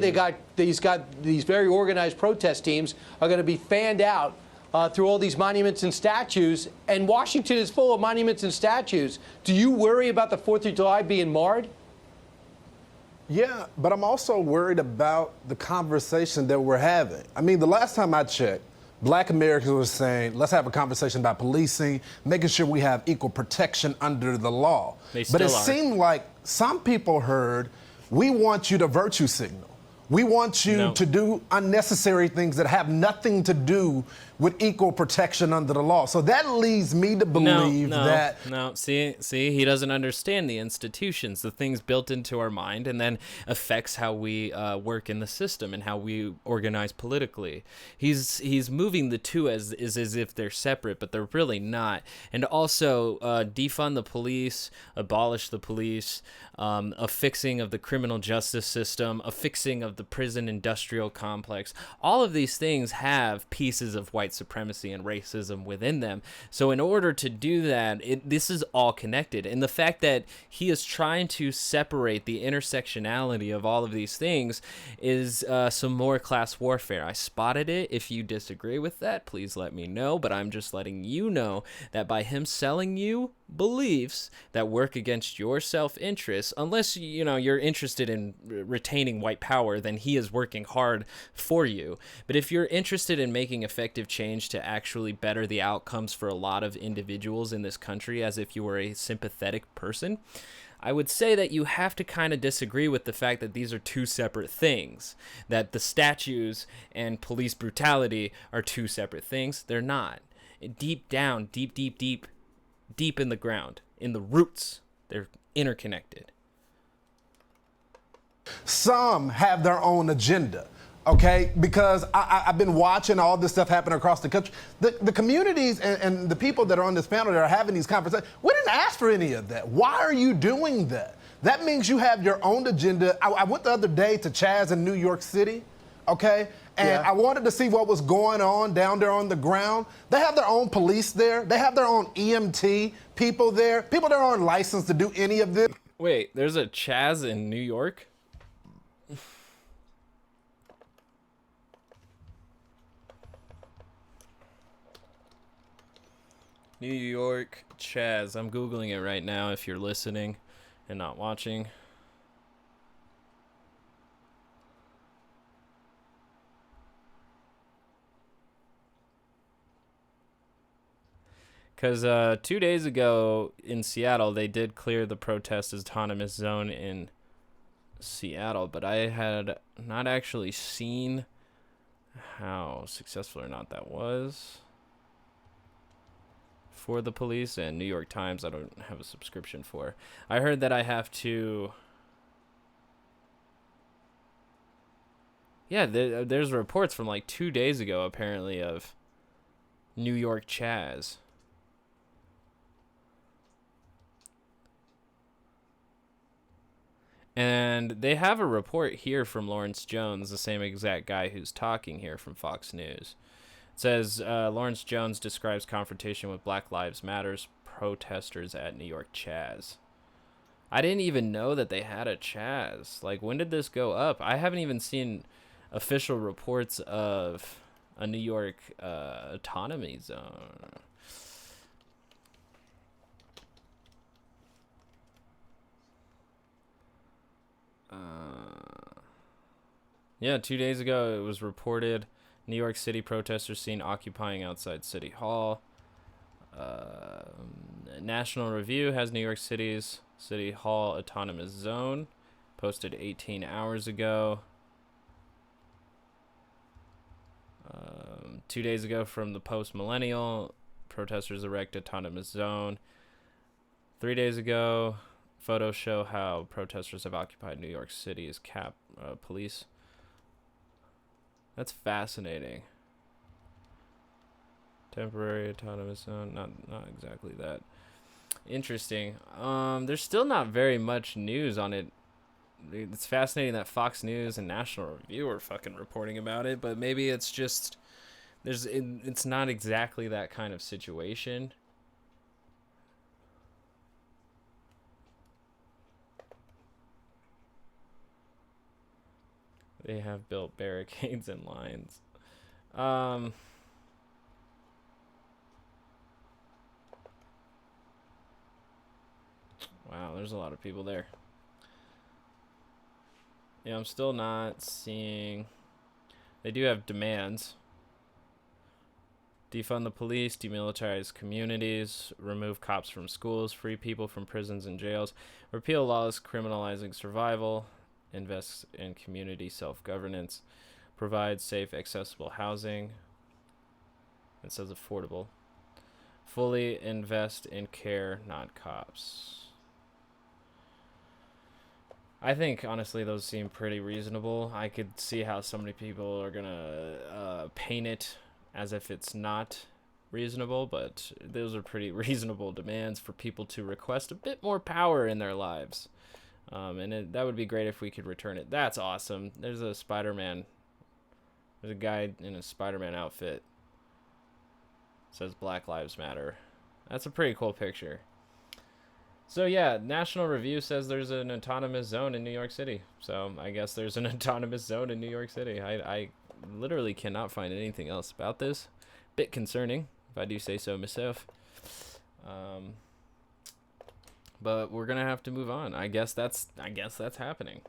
these very organized protest teams are going to be fanned out through all these monuments and statues. And Washington is full of monuments and statues. Do you worry about the 4th of July being marred? Yeah, but I'm also worried about the conversation that we're having. I mean, the last time I checked, Black Americans were saying, let's have a conversation about policing, making sure we have equal protection under the law. But it seemed like some people heard, we want you to virtue signal. We want you to do unnecessary things that have nothing to do with equal protection under the law. So that leads me to believe that. No, see, he doesn't understand the institutions, the things built into our mind, and then affects how we work in the system and how we organize politically. He's moving the two as if they're separate, but they're really not. And also, defund the police, abolish the police, a fixing of the criminal justice system, a fixing of the prison industrial complex. All of these things have pieces of white supremacy and racism within them. So in order to do that, this is all connected. And the fact that he is trying to separate the intersectionality of all of these things is some more class warfare. I spotted it. If you disagree with that, please let me know. But I'm just letting you know that by him selling you beliefs that work against your self-interest, unless you're interested in retaining white power, then he is working hard for you. But if you're interested in making effective change to actually better the outcomes for a lot of individuals in this country, as if you were a sympathetic person, I would say that you have to kind of disagree with the fact that these are two separate things, that the statues and police brutality are two separate things. They're not. Deep down, deep in the ground, in the roots, they're interconnected. Some have their own agenda, okay? Because I've been watching all this stuff happen across the country. The communities and the people that are on this panel that are having these conversations, we didn't ask for any of that. Why are you doing that? That means you have your own agenda. I went the other day to Chaz in New York City, okay? And I wanted to see what was going on down there on the ground. They have their own police there. They have their own EMT people there. People that aren't licensed to do any of this. Wait, there's a Chaz in New York? New York Chaz. I'm Googling it right now if you're listening and not watching. Because 2 days ago in Seattle, they did clear the protest autonomous zone in Seattle, but I had not actually seen how successful or not that was for the police. And New York Times, I don't have a subscription for. I heard that I have to... Yeah, there's reports from like 2 days ago, apparently, of New York Chaz. And they have a report here from Lawrence Jones, the same exact guy who's talking here from Fox News. It says, Lawrence Jones describes confrontation with Black Lives Matters protesters at New York Chaz. I didn't even know that they had a Chaz. Like, when did this go up? I haven't even seen official reports of a New York autonomy zone. Yeah, 2 days ago it was reported New York City protesters seen occupying outside City Hall. National Review has New York City's City Hall autonomous zone, posted 18 hours ago. 2 days ago from the Post Millennial, protesters erect autonomous zone. 3 days ago, photos show how protesters have occupied New York City's police. That's fascinating. Temporary autonomous zone, not exactly that. Interesting. There's still not very much news on it. It's fascinating that Fox News and National Review are fucking reporting about it, but maybe it's just it's not exactly that kind of situation. They have built barricades and lines. Wow, there's a lot of people there. Yeah, I'm still not seeing... They do have demands. Defund the police, demilitarize communities, remove cops from schools, free people from prisons and jails, repeal laws criminalizing survival, invest in community self-governance, provide safe, accessible housing, It says affordable. Fully invest in care, not cops. I think, honestly, those seem pretty reasonable. I could see how so many people are going to paint it as if it's not reasonable, but those are pretty reasonable demands for people to request a bit more power in their lives. That would be great if we could return it. That's awesome. There's a Spider-Man. There's a guy in a Spider-Man outfit. Says Black Lives Matter. That's a pretty cool picture. So yeah, National Review says there's an autonomous zone in New York City. So I guess there's an autonomous zone in New York City. I literally cannot find anything else about this. Bit concerning, if I do say so myself. But we're gonna have to move on. I guess that's happening.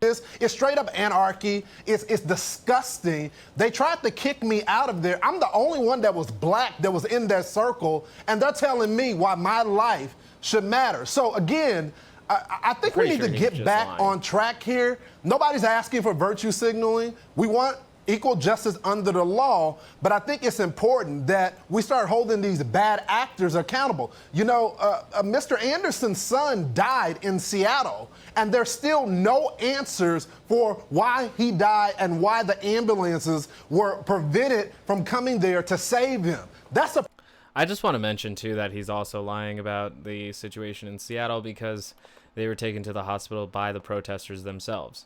It's straight up anarchy. It's disgusting. They tried to kick me out of there. I'm the only one that was black that was in that circle, and they're telling me why my life should matter. So again, I think we need to get back on track here. Nobody's asking for virtue signaling. We want equal justice under the law, but I think it's important that we start holding these bad actors accountable. You know, Mr. Anderson's son died in Seattle, and there's still no answers for why he died and why the ambulances were prevented from coming there to save him. I just want to mention, too, that he's also lying about the situation in Seattle because they were taken to the hospital by the protesters themselves.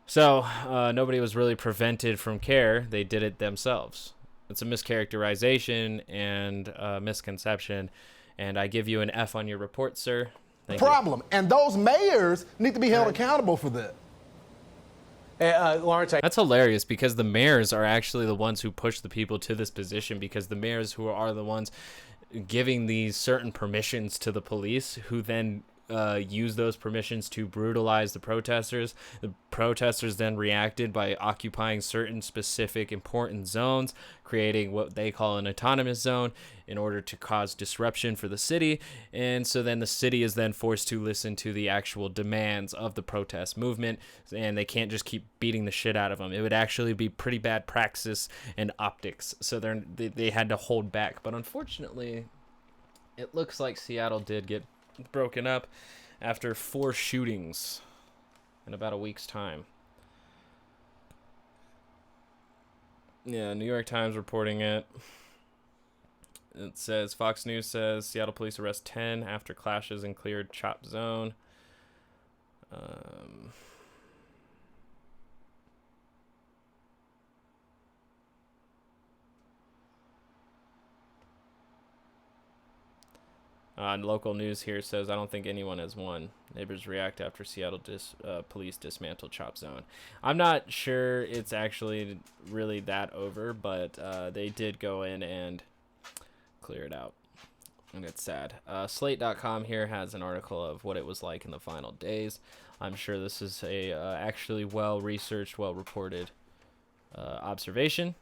So nobody was really prevented from care. They did it themselves. It's a mischaracterization and a misconception. And I give you an F on your report, sir. Thank you. And those mayors need to be held accountable for that. Lawrence, that's hilarious because the mayors are actually the ones who push the people to this position, because the mayors who are the ones giving these certain permissions to the police, who then use those permissions to brutalize the protesters. The protesters then reacted by occupying certain specific important zones, creating what they call an autonomous zone in order to cause disruption for the city. And so then the city is then forced to listen to the actual demands of the protest movement, and they can't just keep beating the shit out of them. It would actually be pretty bad praxis and optics. So they had to hold back. But unfortunately, it looks like Seattle did get broken up after 4 shootings in about a week's time. Yeah, New York Times reporting it. It says, Fox News says Seattle police arrest 10 after clashes in cleared chop zone. Local news here says, I don't think anyone has won. Neighbors react after Seattle police dismantle chop zone. I'm not sure it's actually really that over, but they did go in and clear it out. And it's sad. Slate.com here has an article of what it was like in the final days. I'm sure this is a actually well-researched, well-reported observation.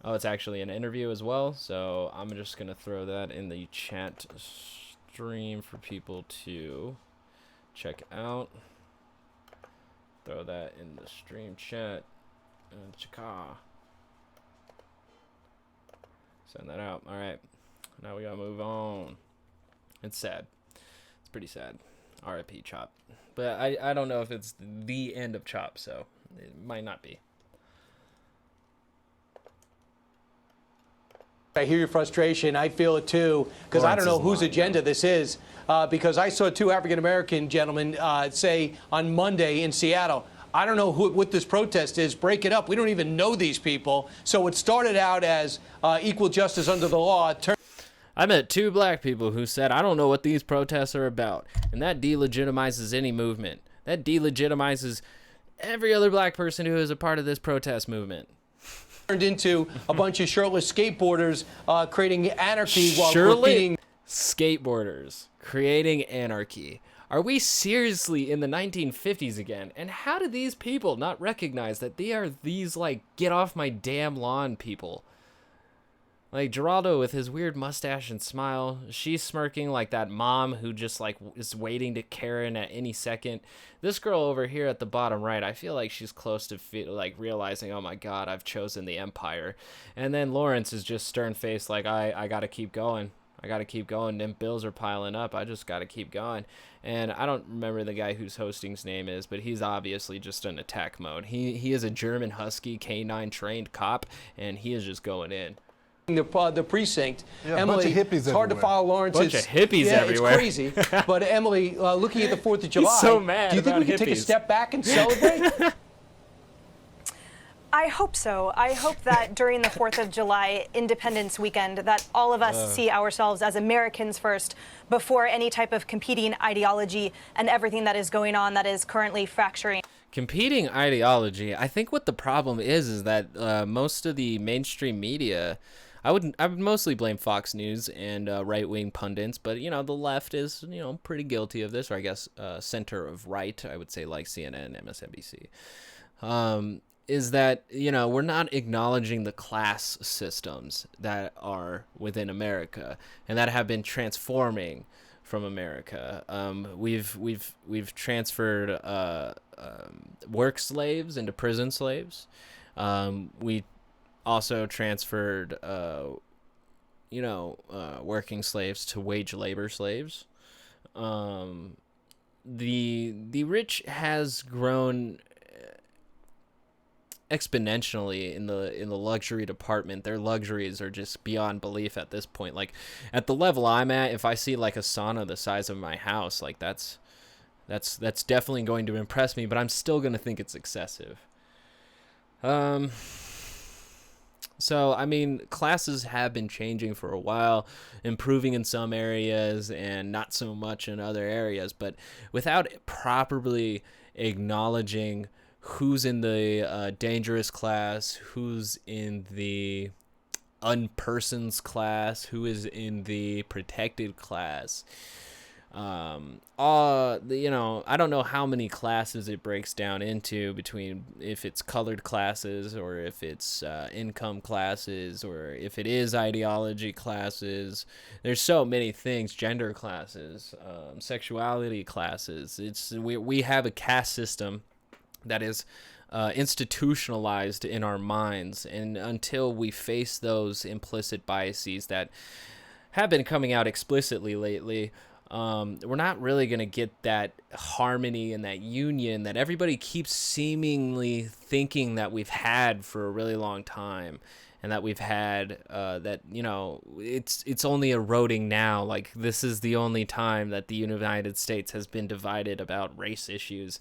Oh, it's actually an interview as well, so I'm just going to throw that in the chat stream for people to check out. Throw that in the stream chat. And send that out. All right. Now we got to move on. It's sad. It's pretty sad. RIP Chop. But I don't know if it's the end of Chop, so it might not be. I hear your frustration. I feel it too, because I don't know whose agenda this is. Because I saw 2 African-American gentlemen say on Monday in Seattle, I don't know what this protest is. Break it up. We don't even know these people. So it started out as equal justice under the law. I met 2 black people who said, I don't know what these protests are about. And that delegitimizes any movement. That delegitimizes every other black person who is a part of this protest movement. Turned into a bunch of shirtless skateboarders creating anarchy while graffitiing. Skateboarders creating anarchy. Are we seriously in the 1950s again? And how do these people not recognize that they are these, like, get off my damn lawn people? Like Geraldo with his weird mustache and smile, she's smirking like that mom who just like is waiting to Karen at any second. This girl over here at the bottom right, I feel like she's close to like realizing, oh my God, I've chosen the Empire. And then Lawrence is just stern faced, like I gotta keep going. I gotta keep going. Them bills are piling up. I just gotta keep going. And I don't remember the guy whose hosting's name is, but he's obviously just in attack mode. He is a German Husky K9 trained cop, and he is just going in. The precinct. Yeah, Emily, bunch of hippies it's hard to everywhere. follow Lawrence. Bunch of hippies yeah, everywhere. It's crazy. But Emily, looking at the 4th of July, so mad do you think about we can take a hippies. step back and celebrate? I hope so. I hope that during the 4th of July Independence Weekend that all of us see ourselves as Americans first before any type of competing ideology and everything that is going on that is currently fracturing. Competing ideology. I think what the problem is that most of the mainstream media, I would mostly blame Fox News and right-wing pundits, but the left is pretty guilty of this, or I guess center of right, I would say, like CNN, MSNBC. Is that we're not acknowledging the class systems that are within America and that have been transforming from America. We've transferred work slaves into prison slaves. We also transferred working slaves to wage labor slaves. The rich has grown exponentially in the luxury department. Their luxuries are just beyond belief at this point. Like at the level I'm at, if I see like a sauna the size of my house, like that's definitely going to impress me, but I'm still going to think it's excessive. So, I mean, classes have been changing for a while, improving in some areas and not so much in other areas, but without properly acknowledging who's in the dangerous class, who's in the unpersons class, who is in the protected class. I don't know how many classes it breaks down into between if it's colored classes or if it's income classes or if it is ideology classes. There's so many things, gender classes, sexuality classes. We have a caste system that is institutionalized in our minds, and until we face those implicit biases that have been coming out explicitly lately, we're not really going to get that harmony and that union that everybody keeps seemingly thinking that we've had for a really long time, and that we've had it's only eroding now. Like this is the only time that the United States has been divided about race issues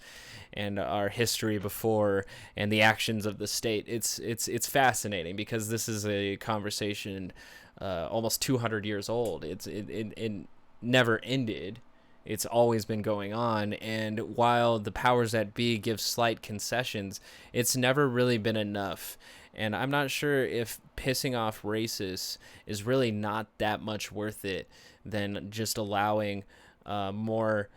and our history before and the actions of the state. It's fascinating because this is a conversation almost 200 years old. It never ended. It's always been going on, and while the powers that be give slight concessions, it's never really been enough. And I'm not sure if pissing off racists is really not that much worth it than just allowing more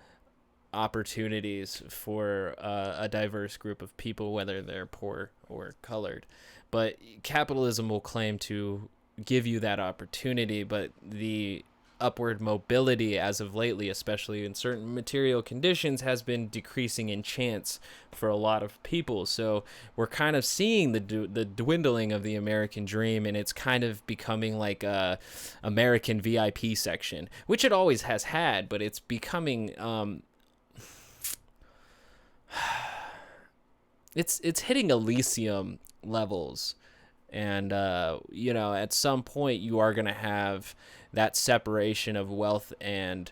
opportunities for a diverse group of people, whether they're poor or colored. But capitalism will claim to give you that opportunity, but the upward mobility as of lately, especially in certain material conditions, has been decreasing in chance for a lot of people. So we're kind of seeing the dwindling of the American dream, and it's kind of becoming like a American VIP section, which it always has had, but it's becoming it's hitting Elysium levels. And, at some point you are going to have that separation of wealth and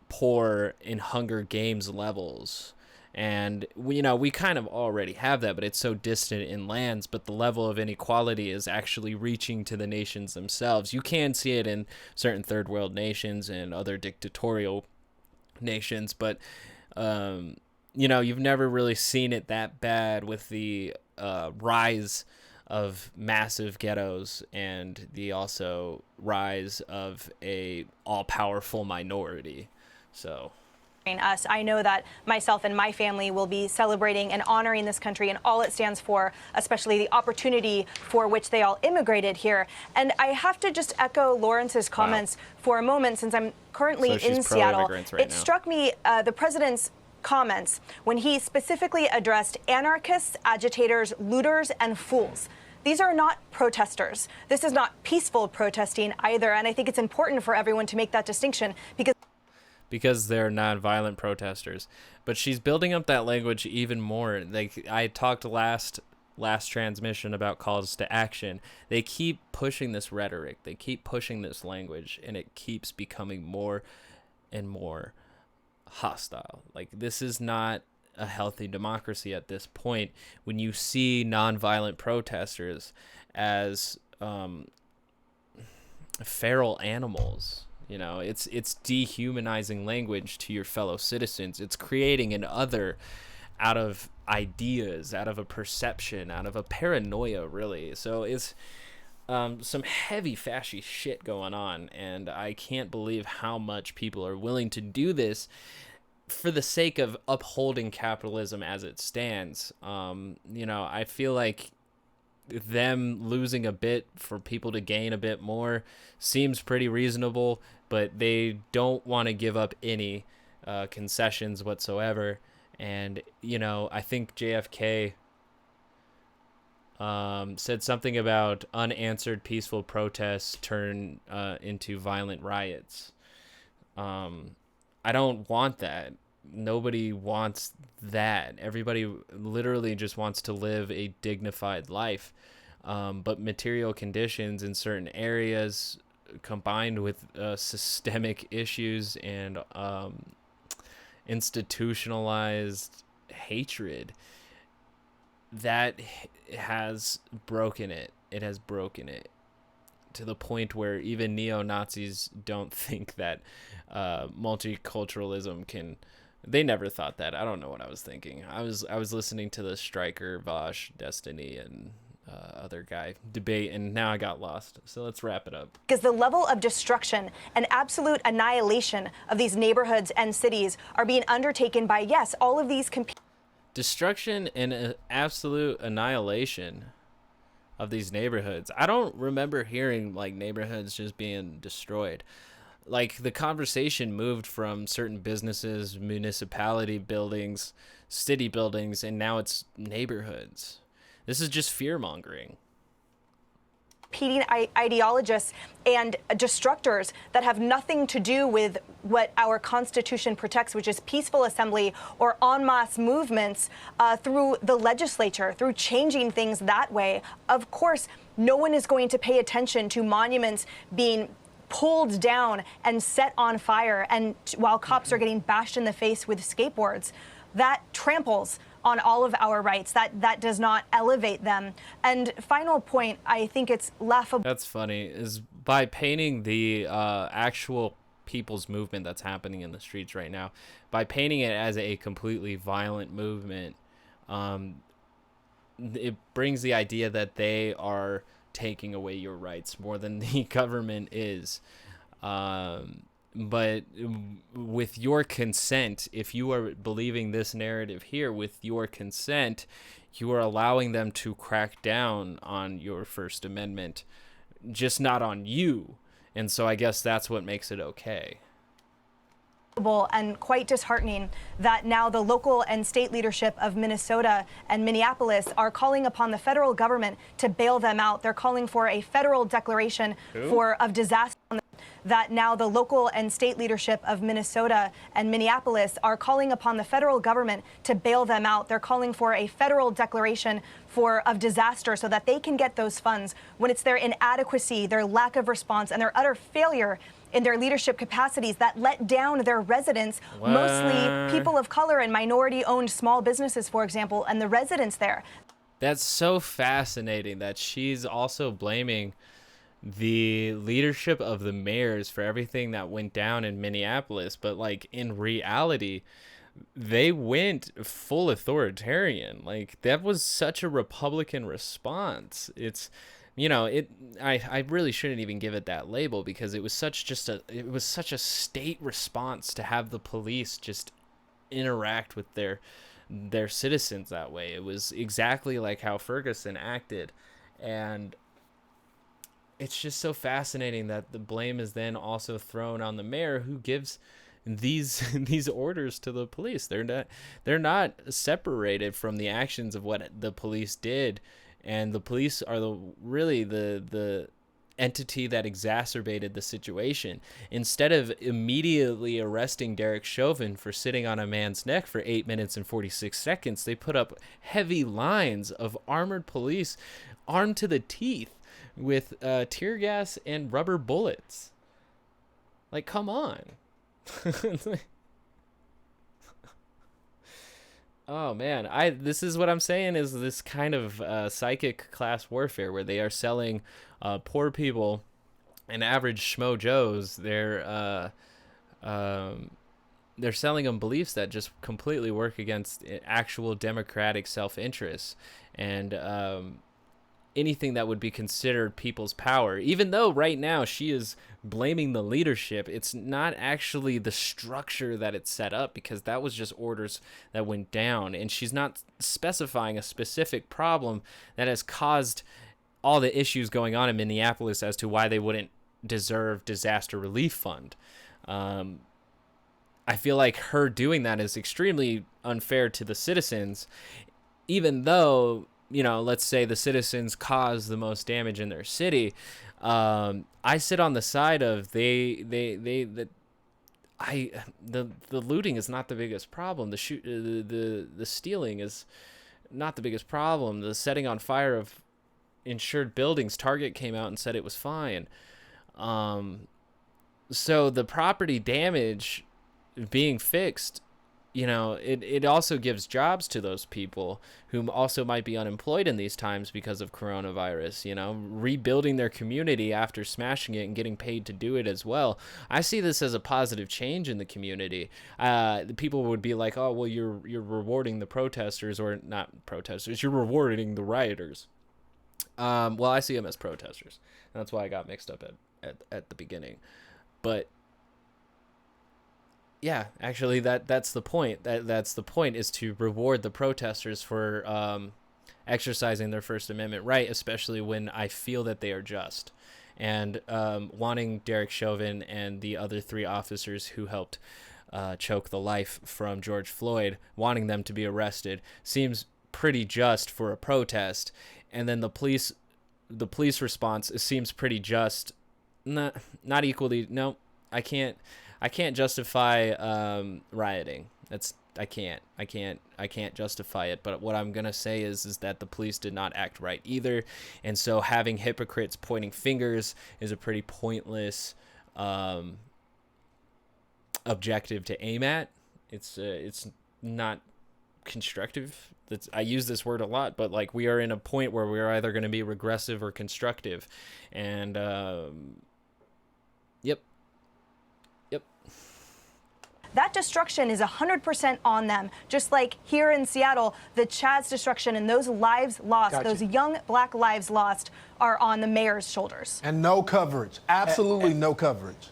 poor in Hunger Games levels. And, we kind of already have that, but it's so distant in lands. But the level of inequality is actually reaching to the nations themselves. You can see it in certain third world nations and other dictatorial nations. But, you've never really seen it that bad with the rise of massive ghettos and the also rise of a all-powerful minority. So us. I know that myself and my family will be celebrating and honoring this country and all it stands for, especially the opportunity for which they all immigrated here. And I have to just echo Lawrence's comments for a moment, since I'm currently in Seattle. It struck me, the president's comments when he specifically addressed anarchists, agitators, looters, and fools. These are not protesters. This is not peaceful protesting either. And I think it's important for everyone to make that distinction, because they're non-violent protesters. But she's building up that language even more. Like I talked last transmission about calls to action. They keep pushing this rhetoric. They keep pushing this language, and it keeps becoming more and more hostile. Like, this is not a healthy democracy at this point when you see non-violent protesters as feral animals. You know, it's dehumanizing language to your fellow citizens. It's creating an other out of ideas, out of a perception, out of a paranoia, really. So it's some heavy fascist shit going on, and I can't believe how much people are willing to do this for the sake of upholding capitalism as it stands. You know, I feel like them losing a bit for people to gain a bit more seems pretty reasonable, but they don't want to give up any concessions whatsoever. And, you know, I think JFK said something about unanswered peaceful protests turn into violent riots. I don't want that. Nobody wants that. Everybody literally just wants to live a dignified life. But material conditions in certain areas, combined with systemic issues and institutionalized hatred, that has broken it. It has broken it to the point where even neo-Nazis don't think that multiculturalism can. They never thought that. I don't know what I was thinking. I was listening to the Stryker, Vosh, Destiny, and other guy debate, and now I got lost. So let's wrap it up. Because the level of destruction and absolute annihilation of these neighborhoods and cities are being undertaken by, yes, all of these destruction and absolute annihilation of these neighborhoods. I don't remember hearing like neighborhoods just being destroyed. Like, the conversation moved from certain businesses, municipality buildings, city buildings, and now it's neighborhoods. This is just fear-mongering. Competing ideologists and destructors that have nothing to do with what our Constitution protects, which is peaceful assembly or en masse movements through the legislature, through changing things that way. Of course, no one is going to pay attention to monuments being pulled down and set on fire, and while cops are getting bashed in the face with skateboards. That tramples on all of our rights. That does not elevate them. And final point, I think it's laughable. That's funny, is by painting the actual people's movement that's happening in the streets right now, by painting it as a completely violent movement, it brings the idea that they are taking away your rights more than the government is. But with your consent, if you are believing this narrative here, with your consent, you are allowing them to crack down on your First Amendment, just not on you. And so I guess that's what makes it okay. And quite disheartening that now the local and state leadership of Minnesota and Minneapolis are calling upon the federal government to bail them out. They're calling for a federal declaration of disaster. That now the local and state leadership of Minnesota and Minneapolis are calling upon the federal government to bail them out. They're calling for a federal declaration of disaster so that they can get those funds, when it's their inadequacy, their lack of response, and their utter failure in their leadership capacities that let down their residents, mostly people of color and minority-owned small businesses, for example, and the residents there. That's so fascinating that she's also blaming the leadership of the mayors for everything that went down in Minneapolis, but like in reality, they went full authoritarian. Like, that was such a Republican response. It's, you know, I really shouldn't even give it that label, because it was such a state response to have the police just interact with their citizens that way. It was exactly like how Ferguson acted. And it's just so fascinating that the blame is then also thrown on the mayor, who gives these orders to the police. They're not separated from the actions of what the police did, and the police are the entity that exacerbated the situation. Instead of immediately arresting Derek Chauvin for sitting on a man's neck for 8 minutes and 46 seconds, they put up heavy lines of armored police armed to the teeth with tear gas and rubber bullets. Like, come on. Oh man, this is what I'm saying, is this kind of psychic class warfare where they are selling poor people and average schmo Joes. They're selling them beliefs that just completely work against actual democratic self-interest and anything that would be considered people's power. Even though right now she is blaming the leadership, it's not actually the structure that it's set up, because that was just orders that went down, and she's not specifying a specific problem that has caused all the issues going on in Minneapolis as to why they wouldn't deserve disaster relief fund. I feel like her doing that is extremely unfair to the citizens, even though, you know, let's say the citizens cause the most damage in their city. I sit on the side of the looting is not the biggest problem. The stealing is not the biggest problem. The setting on fire of insured buildings, Target came out and said it was fine. So the property damage being fixed, you know, it also gives jobs to those people who also might be unemployed in these times because of coronavirus, you know, rebuilding their community after smashing it and getting paid to do it as well. I see this as a positive change in the community. The people would be like, oh, well, you're rewarding the protesters, or not protesters, you're rewarding the rioters. Well, I see them as protesters. And that's why I got mixed up at the beginning. But yeah, actually, that's the point. That's the point, is to reward the protesters for exercising their First Amendment right, especially when I feel that they are just. And wanting Derek Chauvin and the other 3 officers who helped choke the life from George Floyd, wanting them to be arrested seems pretty just for a protest. And then the police response response seems pretty just. Not equally. No, I can't justify rioting. I can't justify it. But what I'm gonna say is that the police did not act right either, and so having hypocrites pointing fingers is a pretty pointless objective to aim at. It's not constructive. I use this word a lot, but like, we are in a point where we're either going to be regressive or constructive, and yep. That destruction is 100% on them. Just like here in Seattle, the Chaz destruction and those lives lost, Gotcha. those young black lives lost, are on the mayor's shoulders. And no coverage. Absolutely no coverage.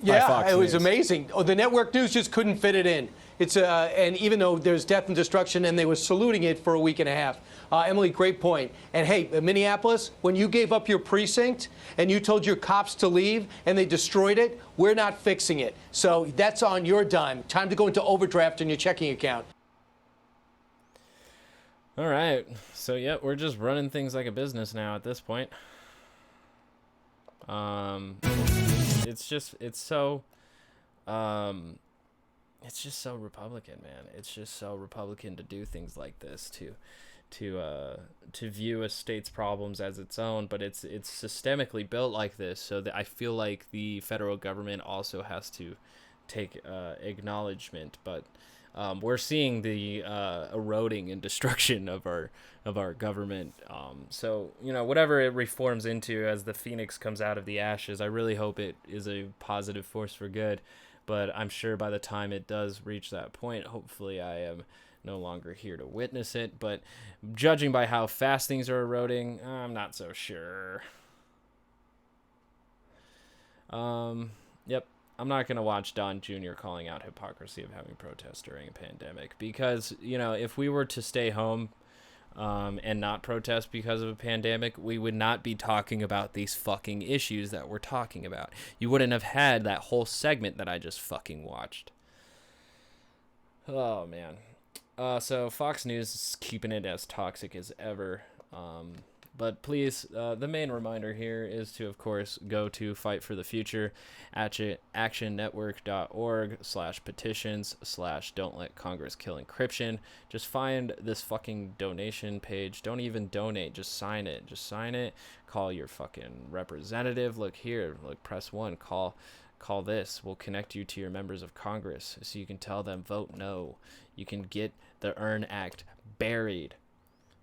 Yeah, it was amazing. Oh, the network news just couldn't fit it in. It's and even though there's death and destruction, and they were saluting it for a week and a half. Emily, great point. And hey, Minneapolis, when you gave up your precinct and you told your cops to leave and they destroyed it, we're not fixing it. So that's on your dime. Time to go into overdraft on your checking account. All right. So, yeah, we're just running things like a business now at this point. It's just so Republican, man. It's just so Republican to do things like this, to view a state's problems as its own, but it's systemically built like this, so that I feel like the federal government also has to take acknowledgement. But we're seeing the eroding and destruction of our government. So, you know, whatever it reforms into as the phoenix comes out of the ashes, I really hope it is a positive force for good. But I'm sure by the time it does reach that point, hopefully I am no longer here to witness it. But judging by how fast things are eroding, I'm not so sure. Yep. not gonna watch Don Jr. calling out hypocrisy of having protests during a pandemic, because if we were to stay home and not protest because of a pandemic, we would not be talking about these fucking issues that we're talking about. You wouldn't have had that whole segment that I just fucking watched. Oh man. So Fox News is keeping it as toxic as ever. But please, the main reminder here is to, of course, go to Fight for the Future, actionnetwork.org/petitions/Don't Let Congress Kill Encryption. Just find this fucking donation page. Don't even donate. Just sign it. Just sign it. Call your fucking representative. Look here. Look, press 1. Call this. We'll connect you to your members of Congress so you can tell them vote no. You can get the EARN Act buried.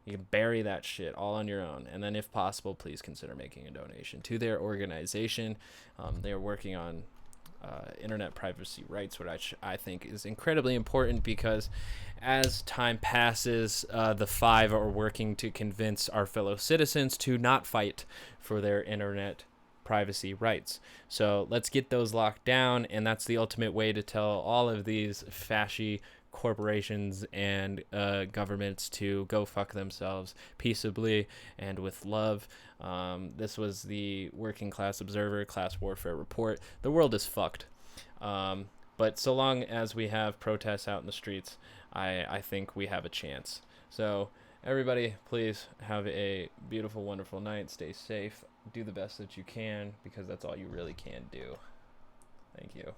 You can bury that shit all on your own. And then if possible, please consider making a donation to their organization. They are working on internet privacy rights, which I think is incredibly important, because as time passes, the five are working to convince our fellow citizens to not fight for their internet privacy rights. So let's get those locked down, and that's the ultimate way to tell all of these fasci corporations and governments to go fuck themselves peaceably and with love. This was the Working Class Observer Class Warfare Report. The world is fucked. But so long as we have protests out in the streets, I think we have a chance. So everybody, please have a beautiful, wonderful night. Stay safe. Do the best that you can, because that's all you really can do. Thank you.